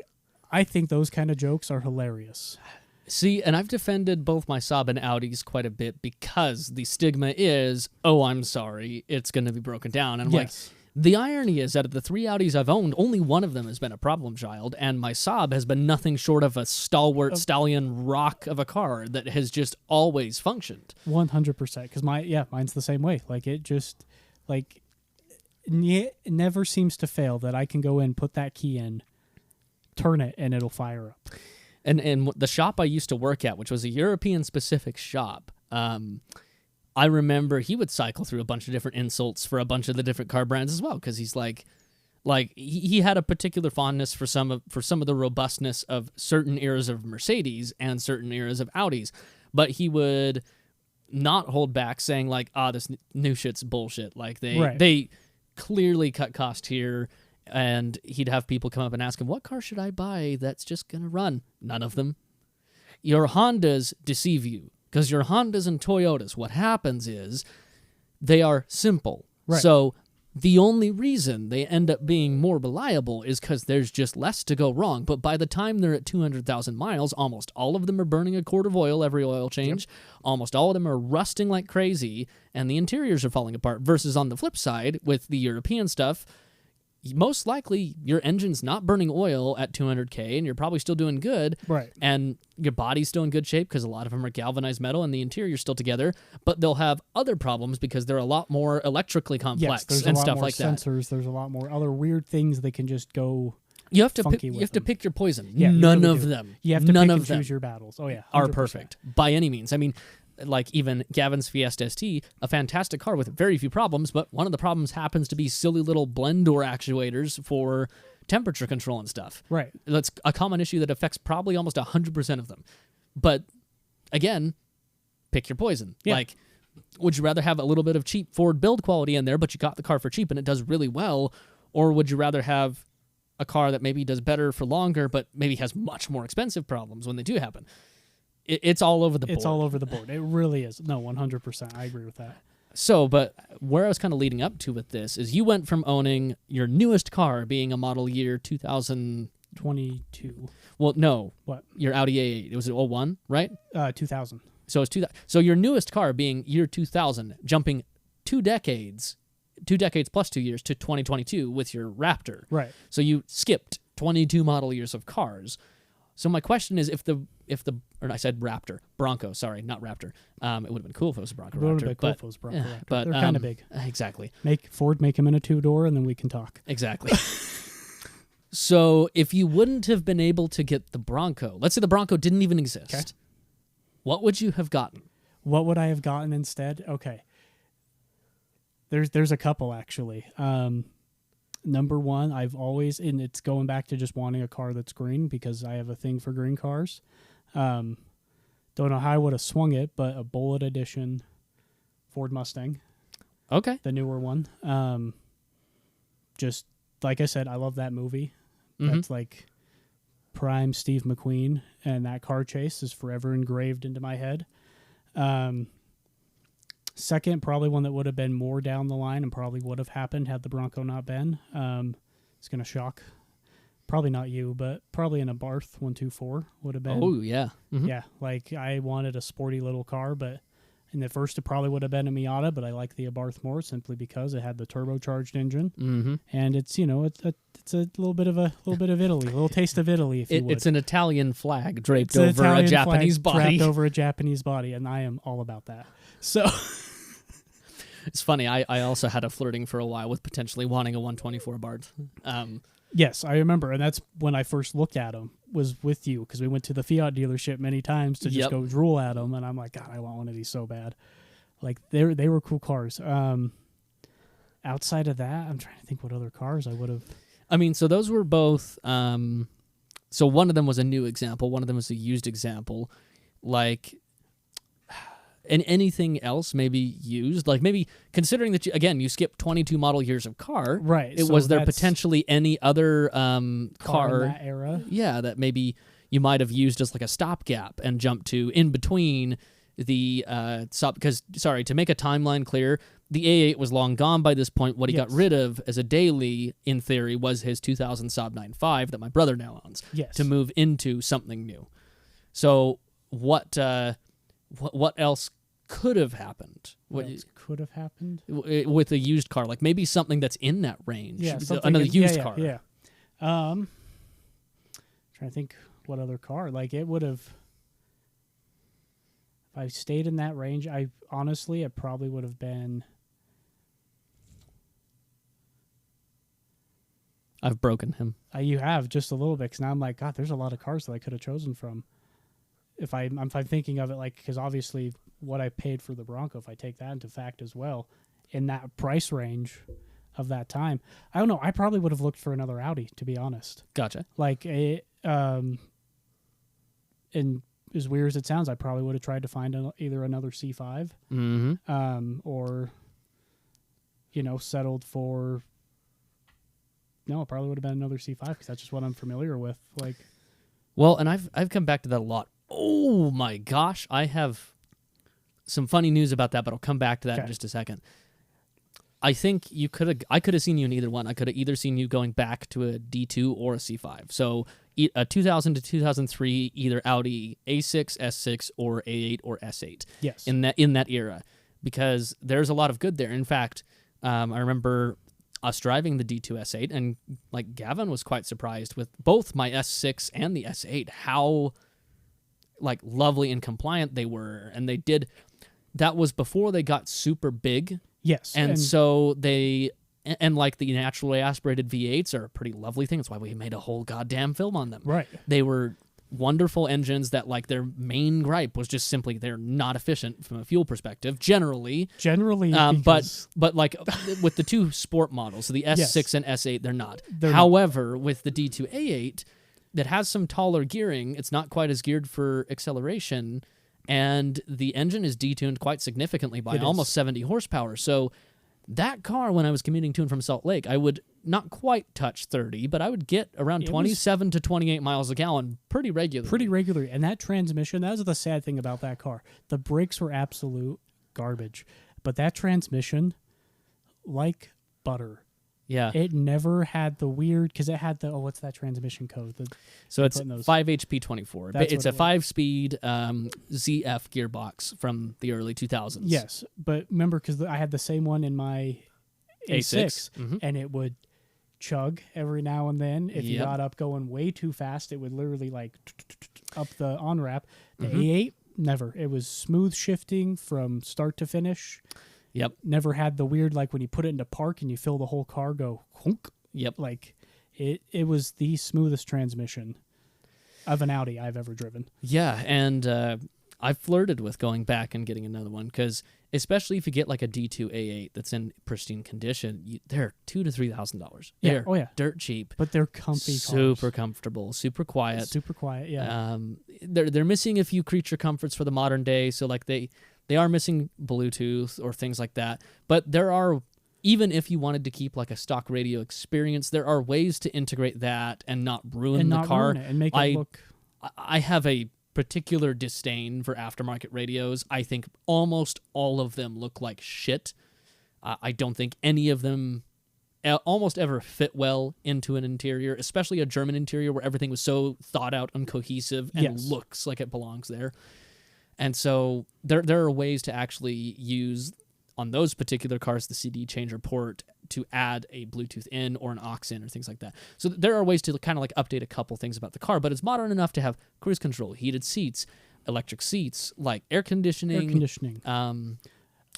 I think those kind of jokes are hilarious. See, and I've defended both my Saab and Audis quite a bit because the stigma is, oh, I'm sorry, it's going to be broken down. And I'm like, the irony is that of the 3 Audis I've owned, only one of them has been a problem child, and my Saab has been nothing short of a stalwart stallion rock of a car that has just always functioned. 100%, because mine's the same way. Like, it just, it never seems to fail that I can go in, put that key in, turn it, and it'll fire up. And the shop I used to work at, which was a European-specific shop, I remember he would cycle through a bunch of different insults for a bunch of the different car brands as well, because he's like he had a particular fondness for some of the robustness of certain eras of Mercedes and certain eras of Audis, but he would not hold back, saying this new shit's bullshit. Like they clearly cut cost here, and he'd have people come up and ask him, what car should I buy that's just going to run? None of them. Your Hondas deceive you, because your Hondas and Toyotas, what happens is they are simple. Right. So the only reason they end up being more reliable is because there's just less to go wrong. But by the time they're at 200,000 miles, almost all of them are burning a quart of oil every oil change. Yep. Almost all of them are rusting like crazy, and the interiors are falling apart. Versus on the flip side, with the European stuff, most likely your engine's not burning oil at 200K, and you're probably still doing good. Right. And your body's still in good shape because a lot of them are galvanized metal and the interior's still together, but they'll have other problems because they're a lot more electrically complex and stuff like that. There's a lot more other weird things that can just go You have to pick your poison. Yeah, none of them. You have to pick and choose your battles. Oh yeah, 100%. Are perfect by any means. I mean, like even Gavin's Fiesta ST, a fantastic car with very few problems, but one of the problems happens to be silly little blend door actuators for temperature control and stuff. Right. That's a common issue that affects probably almost 100% of them. But again, pick your poison. Yeah. Like, would you rather have a little bit of cheap Ford build quality in there, but you got the car for cheap and it does really well, or would you rather have a car that maybe does better for longer, but maybe has much more expensive problems when they do happen? It's all over the board. It's all over the board. It really is. No, 100%. I agree with that. So, but where I was kind of leading up to with this is you went from owning your newest car being a model year 2022. Well, no. What? Your Audi A8. It was 01, right? 2000. So it's 2000. So your newest car being year 2000, jumping 2 decades plus 2 years to 2022 with your Raptor. Right. So you skipped 22 model years of cars. So my question is, or I said Raptor, Bronco, sorry, not Raptor. It would have been cool if it was a Bronco Raptor. It would have been cool if it was a Bronco Raptor. But they're kind of big. Exactly. Make him in a 2-door, and then we can talk. Exactly. So if you wouldn't have been able to get the Bronco, let's say the Bronco didn't even exist, okay, what would you have gotten? What would I have gotten instead? Okay. There's a couple, actually. Number one, I've always, and it's going back to just wanting a car that's green because I have a thing for green cars. Don't know how I would have swung it, but a Bullet Edition Ford Mustang. Okay. The newer one. Just like I said, I love that movie. Mm-hmm. That's like prime Steve McQueen, and that car chase is forever engraved into my head. Second, probably one that would have been more down the line and probably would have happened had the Bronco not been. It's going to shock. Probably not you, but probably an Abarth 124 would have been. Oh, yeah. Mm-hmm. Yeah, like I wanted a sporty little car, but in the first it probably would have been a Miata, but I like the Abarth more simply because it had the turbocharged engine, and it's it's a little bit of Italy, a little taste of Italy, if you would. It's an Italian flag draped over a Japanese body. Draped over a Japanese body, and I am all about that. So it's funny. I also had a flirting for a while with potentially wanting a 124 Bart. Yes, I remember, and that's when I first looked at them was with you because we went to the Fiat dealership many times to just go drool at them, and I'm like, God, I want one of these so bad. Like they were cool cars. Outside of that, I'm trying to think what other cars I would have. I mean, so those were both. So one of them was a new example. One of them was a used example. Like, and anything else maybe used? Like maybe considering that you skipped 22 model years of car. Right. Was there potentially any other car in that era? Yeah, that maybe you might have used as like a stopgap and jumped to in between the because to make a timeline clear, the A8 was long gone by this point. What he got rid of as a daily, in theory, was his 2000 Saab 9.5 that my brother now owns. Yes. To move into something new. So what else could have happened? What else could have happened with a used car? Like maybe something that's in that range. Yeah, another used car. Yeah. Trying to think what other car. Like it would have. If I stayed in that range, it probably would have been. I've broken him. You have just a little bit, because now I'm like, God, there's a lot of cars that I could have chosen from. If I'm thinking of it, like, because obviously what I paid for the Bronco, if I take that into fact as well, in that price range of that time, I don't know. I probably would have looked for another Audi, to be honest. Gotcha. Like and as weird as it sounds, I probably would have tried to find either another C5, or settled for. No, it probably would have been another C5 because that's just what I'm familiar with. Like, well, and I've come back to that a lot. Oh my gosh, I have some funny news about that, but I'll come back to that in just a second. I think I could have seen you in either one. I could have either seen you going back to a D2 or a C5. So a 2000 to 2003, either Audi A6, S6, or A8 or S8. Yes. In that era, because there's a lot of good there. In fact, I remember us driving the D2 S8, and like Gavin was quite surprised with both my S6 and the S8 how like lovely and compliant they were, and they did. That was before they got super big. Yes, and so they and like the naturally aspirated V8s are a pretty lovely thing. That's why we made a whole goddamn film on them. Right, they were wonderful engines that like their main gripe was just simply they're not efficient from a fuel perspective generally but like with the two sport models, so the S6 and S8, they're not. However, with the D2 A8 that has some taller gearing, it's not quite as geared for acceleration, and the engine is detuned quite significantly by almost 70 horsepower. So that car, when I was commuting to and from Salt Lake, I would not quite touch 30, but I would get around 27 to 28 miles a gallon pretty regularly. And that transmission, that was the sad thing about that car. The brakes were absolute garbage, but that transmission, like butter. Yeah. It never had the weird, because it had the, what's that transmission code? So it's 5HP24. It's a 5-speed ZF gearbox from the early 2000s. Yes, but remember, because I had the same one in my A6, and it would chug every now and then. If you got up going way too fast, it would literally like up the on-ramp. The A8, never. It was smooth shifting from start to finish. Yep. Never had the weird, like when you put it into park and you feel the whole car go honk. Yep. Like it was the smoothest transmission of an Audi I've ever driven. Yeah, and I flirted with going back and getting another one because especially if you get like a D2 A8 that's in pristine condition, they're $2,000 to $3,000. Yeah. They're Oh yeah. dirt cheap, But they're comfy super cars. comfortable, super quiet. Super quiet. Yeah. They're missing a few creature comforts for the modern day, so like they are missing Bluetooth or things like that. But there are, even if you wanted to keep like a stock radio experience, there are ways to integrate that and not ruin the car. Ruin it and make it look. I have a particular disdain for aftermarket radios. I think almost all of them look like shit. I don't think any of them almost ever fit well into an interior, especially a German interior where everything was so thought out and cohesive and looks like it belongs there. And so there are ways to actually use, on those particular cars, the CD changer port to add a Bluetooth in or an aux in or things like that. So there are ways to kind of like update a couple things about the car, but it's modern enough to have cruise control, heated seats, electric seats, like air conditioning.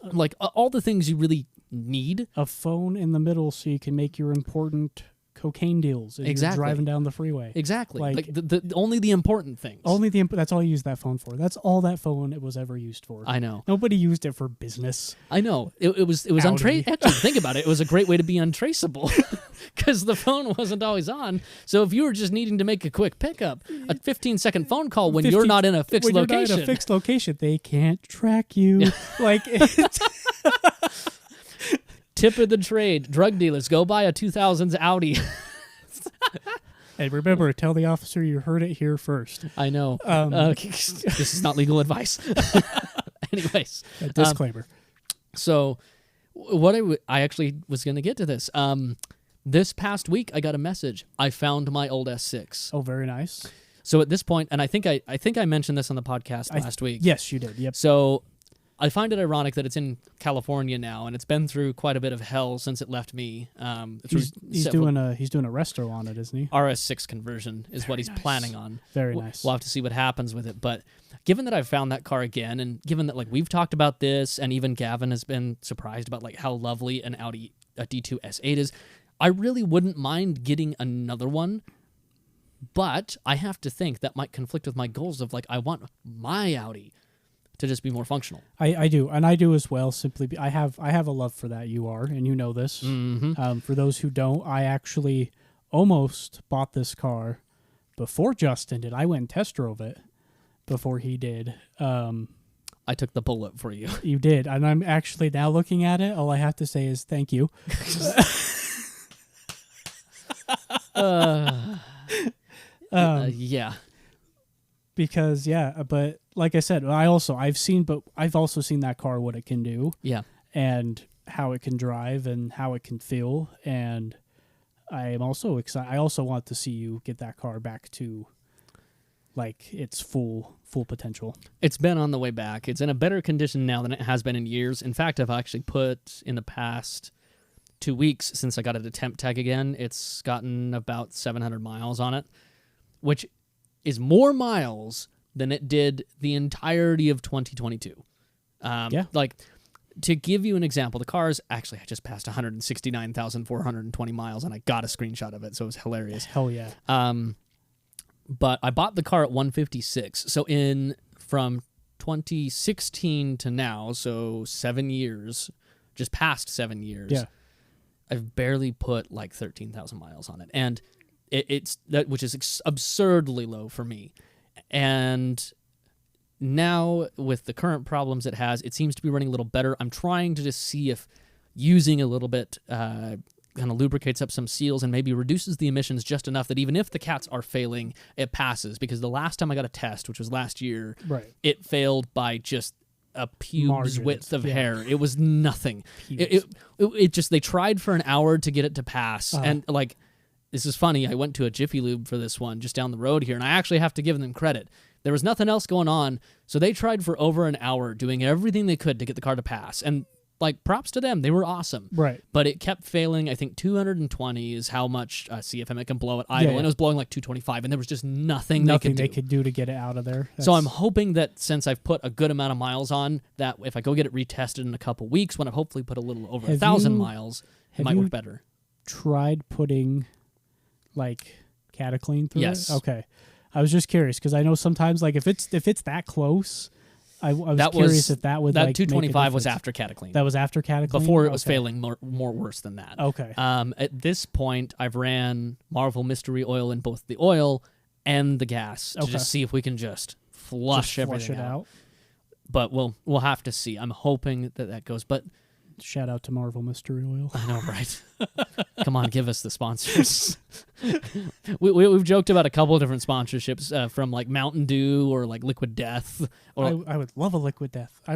Like all the things you really need. A phone in the middle so you can make your important cocaine deals as you're driving down the freeway. Exactly. Like the only the important things. That's all you use that phone for. That's all that phone it was ever used for. I know. Nobody used it for business. I know. It was untraceable. Actually, think about it. It was a great way to be untraceable because the phone wasn't always on. So if you were just needing to make a quick pickup, a 15-second phone call when you're not in a fixed location. When you're not in a fixed location, they can't track you. Like it's tip of the trade, drug dealers, go buy a 2000s Audi. And remember, tell the officer you heard it here first. I know. This is not legal advice. Anyways. A disclaimer. So what I actually was going to get to this. This past week, I got a message. I found my old S6. Oh, very nice. So at this point, and I think I mentioned this on the podcast last week. Yes, you did. Yep. So I find it ironic that it's in California now, and it's been through quite a bit of hell since it left me. He's doing a resto on it, isn't he? RS6 conversion is what he's planning on. Very nice. We'll have to see what happens with it. But given that I've found that car again, and given that like we've talked about this, and even Gavin has been surprised about like how lovely an Audi a D2 S8 is, I really wouldn't mind getting another one. But I have to think that might conflict with my goals of like I want my Audi to just be more functional. I do, and I do as well. Simply, I have a love for that UR, and you know this. Mm-hmm. For those who don't, I actually almost bought this car before Justin did. I went and test drove it before he did. I took the bullet for you. You did, and I'm actually now looking at it. All I have to say is thank you. Yeah. Because but like I said, I've also seen that car, what it can do. Yeah. And how it can drive and how it can feel. And I am also excited. I also want to see you get that car back to like its full potential. It's been on the way back. It's in a better condition now than it has been in years. In fact, I've actually put in the past 2 weeks since I got it a temp tag again, it's gotten about 700 miles on it, which is more miles than it did the entirety of 2022. Like, to give you an example, the car's actually, I just passed 169,420 miles, and I got a screenshot of it, so it was hilarious. Hell yeah. But I bought the car at 156. So from 2016 to now, so 7 years, just past 7 years, I've barely put like 13,000 miles on it. And it's that, which is absurdly low for me. And now with the current problems it has, it seems to be running a little better. I'm trying to just see if using a little bit kind of lubricates up some seals and maybe reduces the emissions just enough that even if the cats are failing, it passes. Because the last time I got a test, which was last year, it failed by just a pubes width of hair. It was nothing. It just, they tried for an hour to get it to pass. And like, this is funny. I went to a Jiffy Lube for this one just down the road here, and I actually have to give them credit. There was nothing else going on, so they tried for over an hour doing everything they could to get the car to pass. And like, props to them. They were awesome. Right. But it kept failing. I think 220 is how much CFM it can blow at idle, and it was blowing like 225, and there was just nothing they could do to get it out of there. So I'm hoping that since I've put a good amount of miles on, that if I go get it retested in a couple weeks, when I've hopefully put a little over 1,000 miles, it might work better. Tried putting like Cataclean through Yes. it? Okay. I was just curious because I know sometimes like if it's that close, I was curious if that would that like 225 was after Cataclean. That was after Cataclean? Before it was failing more worse than that. Okay. At this point, I've ran Marvel Mystery Oil in both the oil and the gas to just see if we can just flush everything out. But we'll have to see. I'm hoping that goes. But shout out to Marvel Mystery Oil. I know, right? Come on, give us the sponsors. We've joked about a couple of different sponsorships from like Mountain Dew or like Liquid Death. Or I would love a Liquid Death. I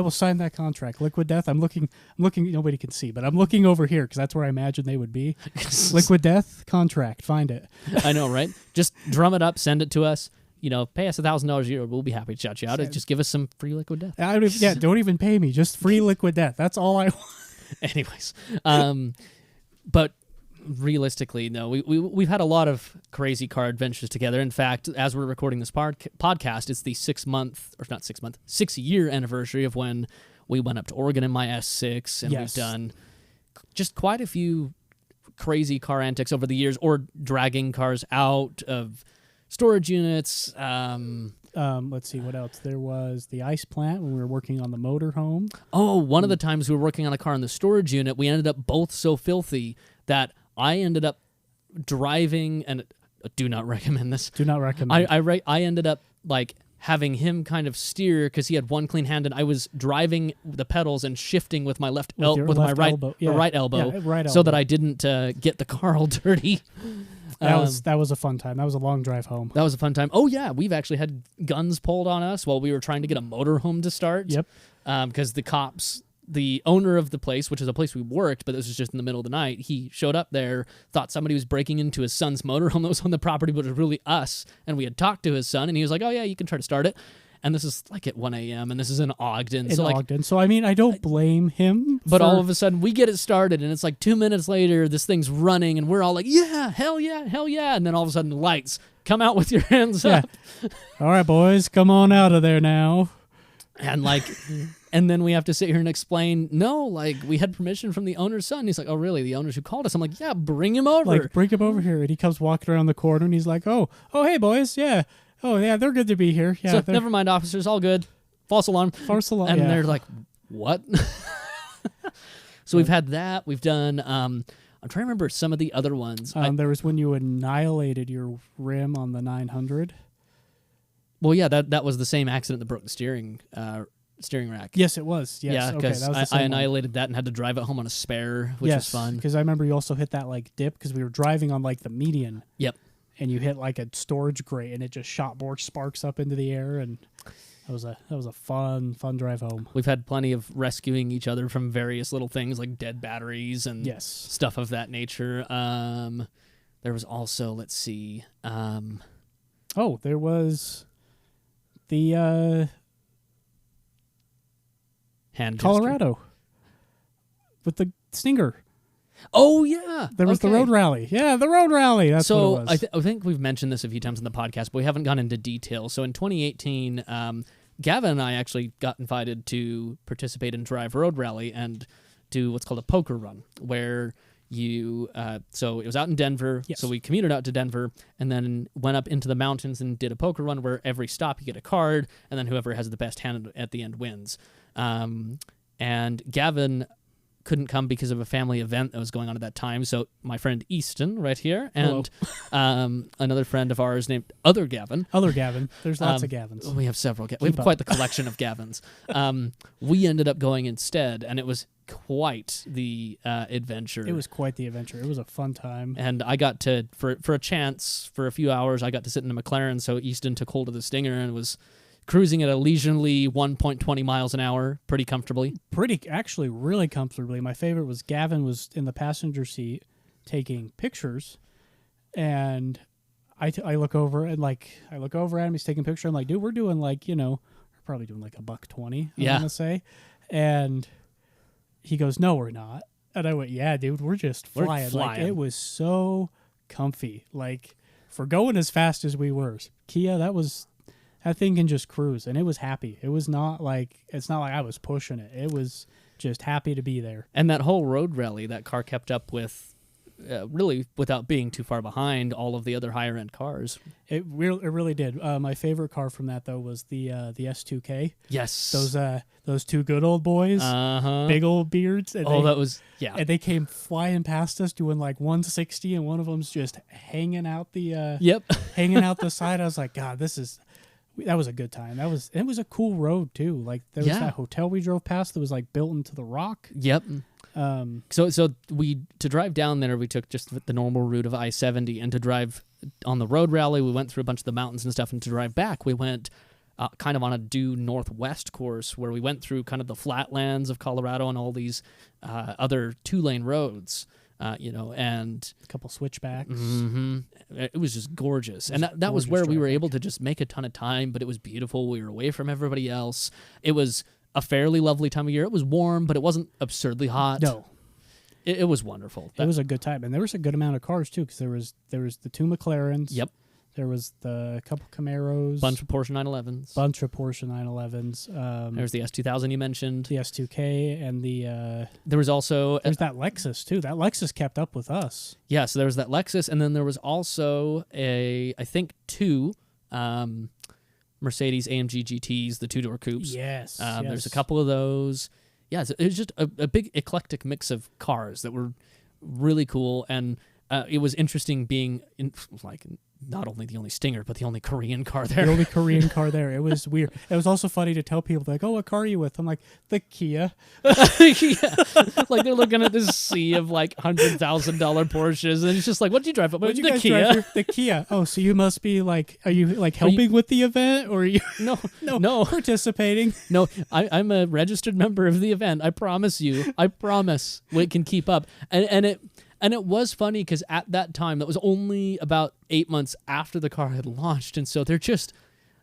will sign that contract. Liquid Death. I'm looking. Nobody can see, but I'm looking over here because that's where I imagine they would be. Liquid Death contract. Find it. I know, right? Just drum it up. Send it to us. Pay us $1,000 a year. We'll be happy to shout you out. Just give us some free Liquid Death. Don't even pay me. Just free Liquid Death. That's all I want. Anyways, but realistically, no, we've had a lot of crazy car adventures together. In fact, as we're recording this podcast, it's the 6-year anniversary of when we went up to Oregon in my S6, and we've done just quite a few crazy car antics over the years, or dragging cars out of storage units. Let's see what else. There was the ice plant when we were working on the motorhome. Oh, one of the times we were working on a car in the storage unit, we ended up both so filthy that I ended up driving, and do not recommend this. Do not recommend. I ended up like having him kind of steer because he had one clean hand, and I was driving the pedals and shifting with my right elbow, so that I didn't get the car all dirty. That was a fun time. That was a long drive home. That was a fun time. Oh yeah, we've actually had guns pulled on us while we were trying to get a motorhome to start. Yep. Because the cops, the owner of the place, which is a place we worked, but this was just in the middle of the night, he showed up there, thought somebody was breaking into his son's motorhome that was on the property, but it was really us. And we had talked to his son, and he was like, "Oh yeah, you can try to start it." And this is like at 1 a.m., and this is in Ogden. So I mean, I don't blame him. But all of a sudden, we get it started, and it's like 2 minutes later, this thing's running, and we're all like, yeah, hell yeah, hell yeah. And then all of a sudden, the lights come out with your hands up. All right, boys, come on out of there now. And and then we have to sit here and explain, no, like, we had permission from the owner's son. He's like, oh, really? The owners who called us? I'm like, yeah, bring him over. Like, bring him over here. And he comes walking around the corner, and he's like, oh, hey, boys, yeah. Oh, yeah, they're good to be here. Yeah, so, never mind, officers, all good. False alarm. And they're like, what? So we've had that. We've done, I'm trying to remember some of the other ones. There was when you annihilated your rim on the 900. Well, yeah, that was the same accident that broke the steering rack. Yes, it was. Yes. Yeah, because I annihilated that and had to drive it home on a spare, which was fun. Because I remember you also hit that like dip because we were driving on like the median. Yep. And you hit like a storage grate, and it just shot more sparks up into the air, and that was a fun drive home. We've had plenty of rescuing each other from various little things like dead batteries and stuff of that nature. There was also, let's see. There was the Colorado with the Stinger. Oh, yeah. There was the road rally. Yeah, the road rally. That's what it was. I think we've mentioned this a few times in the podcast, but we haven't gone into detail. So in 2018, Gavin and I actually got invited to participate in Drive Road Rally and do what's called a poker run, where you so it was out in Denver. Yes. So we commuted out to Denver and then went up into the mountains and did a poker run where every stop you get a card, and then whoever has the best hand at the end wins. And Gavin couldn't come because of a family event that was going on at that time. So my friend Easton right here and another friend of ours named Other Gavin. Other Gavin. There's lots of Gavins. We have several. We have quite the collection of Gavins. We ended up going instead, and it was quite the adventure. It was quite the adventure. It was a fun time. And I got to, for a chance, for a few hours, I got to sit in a McLaren, so Easton took hold of the Stinger and was cruising at a leisurely 1.20 miles an hour pretty comfortably. Actually, really comfortably. My favorite was Gavin was in the passenger seat taking pictures, and I look over and I look over at him. He's taking a picture. I'm like, dude, we're doing we're probably doing like $120. I'm gonna say, and he goes, no, we're not. And I went, yeah, dude, we're just flying. We're flying. Like, it was so comfy. Like, for going as fast as we were, Kia, that thing can just cruise, and it was happy. It was not like, it's not like I was pushing it. It was just happy to be there. And that whole road rally, that car kept up with really without being too far behind all of the other higher end cars. It really did. My favorite car from that though was the S2K. Yes, Those two good old boys, big old beards. And that was And they came flying past us doing like 160, and one of them's just hanging out the hanging out the side. I was like, God, that was a good time. It was a cool road too. Like there was that hotel we drove past that was like built into the rock. Yep. So to drive down there, we took just the normal route of I-70, and to drive on the road rally, we went through a bunch of the mountains and stuff, and to drive back, we went kind of on a due northwest course where we went through kind of the flatlands of Colorado and all these other 2-lane roads, and a couple switchbacks. Mm-hmm. It was just gorgeous. And that was where we were able to just make a ton of time, but it was beautiful. We were away from everybody else. It was a fairly lovely time of year. It was warm, but it wasn't absurdly hot. No. It was wonderful. It was a good time. And there was a good amount of cars, too, because there was the 2 McLarens. Yep. There was the couple Camaros. Bunch of Porsche 911s. There's the S2000 you mentioned. The S2K and the... there was also... There's that Lexus, too. That Lexus kept up with us. Yeah, so there was that Lexus, and then there was also I think 2... Mercedes AMG GTs, the 2-door coupes. Yes, There's a couple of those. Yeah, it was just a big eclectic mix of cars that were really cool, and it was interesting being in, like, not only the only Stinger, but the only Korean car there. The only Korean car there. It was weird. It was also funny to tell people, like, oh, what car are you with? I'm like, the Kia. Yeah. Like, they're looking at this sea of, like, $100,000 Porsches, and it's just like, what did you drive? What did you guys drive here? The Kia. Oh, so you must be, like, are you, like, helping with the event? Or are you... No. Participating? No, I'm a registered member of the event. I promise you. I promise we can keep up. And it was funny because at that time, that was only about 8 months after the car had launched. And so they're just,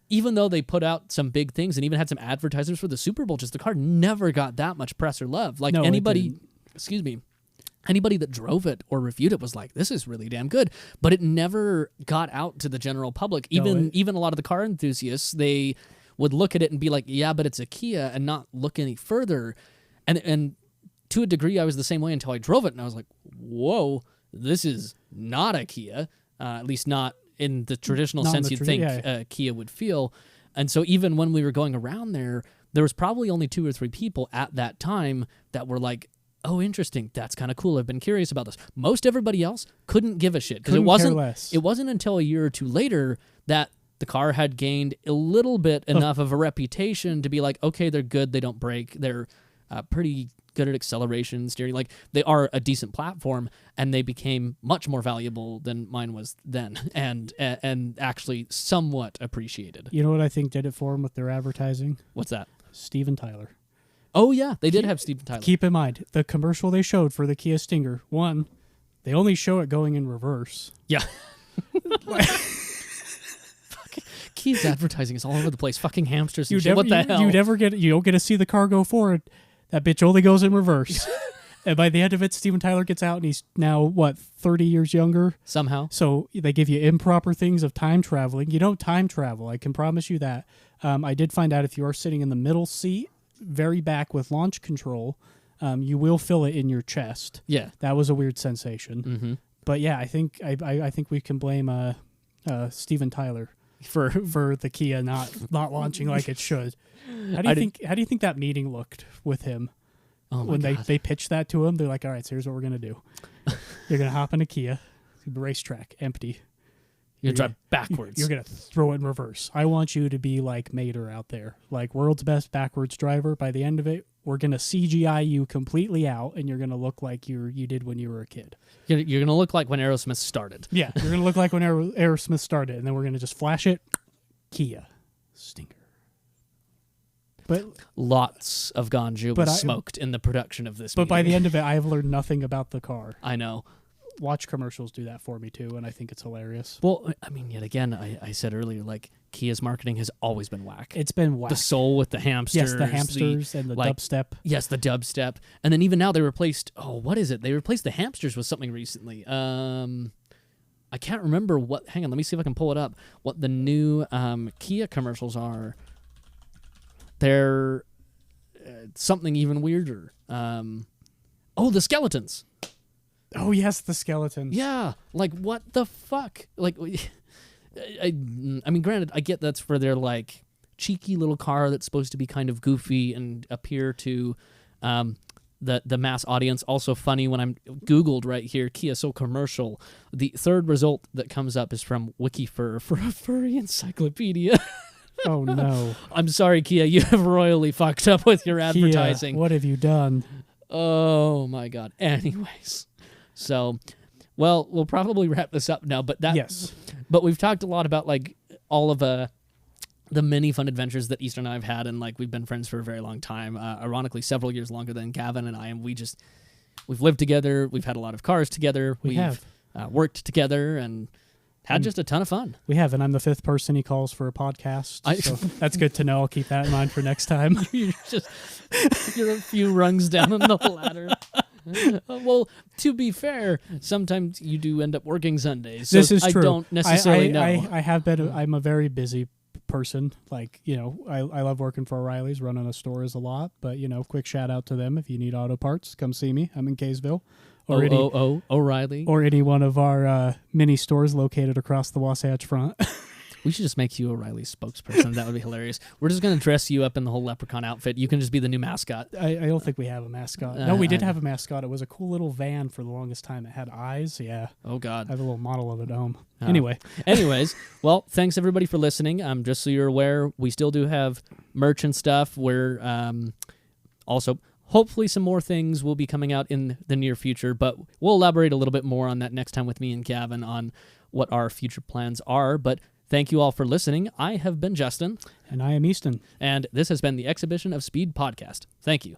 even though they put out some big things and even had some advertisers for the Super Bowl, just the car never got that much press or love. Like anybody that drove it or reviewed it was like, this is really damn good. But it never got out to the general public. Even a lot of the car enthusiasts, they would look at it and be like, yeah, but it's a Kia, and not look any further. And to a degree, I was the same way until I drove it, and I was like, whoa, this is not a Kia, at least not in the traditional sense you'd think Kia would feel. And so even when we were going around there was probably only 2 or 3 people at that time that were like, oh, interesting, that's kind of cool, I've been curious about this. Most everybody else couldn't give a shit, because it wasn't until a year or 2 later that the car had gained a little bit enough of a reputation to be like, okay, they're good, they don't break, they're pretty good at acceleration, steering, like they are a decent platform, and they became much more valuable than mine was then, and actually somewhat appreciated. You know what I think did it for them with their advertising? What's that? Steven Tyler. Oh yeah, they did have Steven Tyler. Keep in mind, the commercial they showed for the Kia Stinger, one, they only show it going in reverse. Yeah. Kia's advertising is all over the place. Fucking hamsters and shit. What the hell? You don't get to see the car go forward. That bitch only goes in reverse. And by the end of it, Steven Tyler gets out, and he's now, 30 years younger? Somehow. So they give you improper things of time traveling. You don't time travel, I can promise you that. I did find out if you are sitting in the middle seat, very back with launch control, you will feel it in your chest. Yeah. That was a weird sensation. Mm-hmm. But yeah, I think we can blame Steven Tyler for the Kia not launching like it should. How do you think that meeting looked with him? Oh my when God. they pitched that to him? They're like, all right, so here's what we're gonna do. You're gonna hop in a Kia, racetrack, empty. You're gonna drive backwards. You're gonna throw it in reverse. I want you to be like Mater out there, like world's best backwards driver. By the end of it, we're gonna CGI you completely out, and you're gonna look like you did when you were a kid. You're gonna look like when Aerosmith started. Yeah, you're gonna look like when Aerosmith started, and then we're gonna just flash it. Kia Stinger. But lots of ganja was smoked in the production of this. But by the end of it, I have learned nothing about the car. I know. Watch commercials do that for me too, and I think it's hilarious. Well, I mean, yet again, I said earlier, like, Kia's marketing has always been whack. It's been whack. The soul with the hamsters. Yes, the hamsters and the dubstep. Yes, the dubstep. And then even now they replaced, what is it? They replaced the hamsters with something recently. I can't remember what, hang on, let me see if I can pull it up, what the new Kia commercials are. They're something even weirder. The skeletons. Oh, yes, the skeletons. Yeah, like what the fuck? Like, I mean, granted, I get that's for their like cheeky little car that's supposed to be kind of goofy and appear to the mass audience. Also funny when I'm Googled right here, Kia Soul commercial. The third result that comes up is from WikiFur for a furry encyclopedia. Oh, no. I'm sorry, Kia, you have royally fucked up with your advertising. Kia, what have you done? Oh my God. Anyways, so, well, we'll probably wrap this up now, but Yes. But we've talked a lot about like all of the many fun adventures that Easton and I have had, and like we've been friends for a very long time. Ironically, several years longer than Gavin and I, and we've lived together. We've had a lot of cars together. We've worked together and had just a ton of fun. We have, and I'm the fifth person he calls for a podcast. So that's good to know. I'll keep that in mind for next time. You're a few rungs down on the ladder. Well, to be fair, sometimes you do end up working Sundays. So this is true. I don't necessarily know. I have been. I'm a very busy person. Like, you know, I love working for O'Reilly's. Running a store is a lot, but you know, quick shout out to them. If you need auto parts, come see me. I'm in Kaysville. Or O'Reilly. Or any one of our mini stores located across the Wasatch Front. We should just make you O'Reilly's spokesperson. That would be hilarious. We're just going to dress you up in the whole leprechaun outfit. You can just be the new mascot. I don't think we have a mascot. No, we did have a mascot. It was a cool little van for the longest time. It had eyes. Yeah. Oh, God. I have a little model of it at home. Anyways, well, thanks everybody for listening. Just so you're aware, we still do have merch and stuff. We're also... hopefully some more things will be coming out in the near future, but we'll elaborate a little bit more on that next time with me and Gavin on what our future plans are. But thank you all for listening. I have been Justin. And I am Easton. And this has been the Exhibition of Speed podcast. Thank you.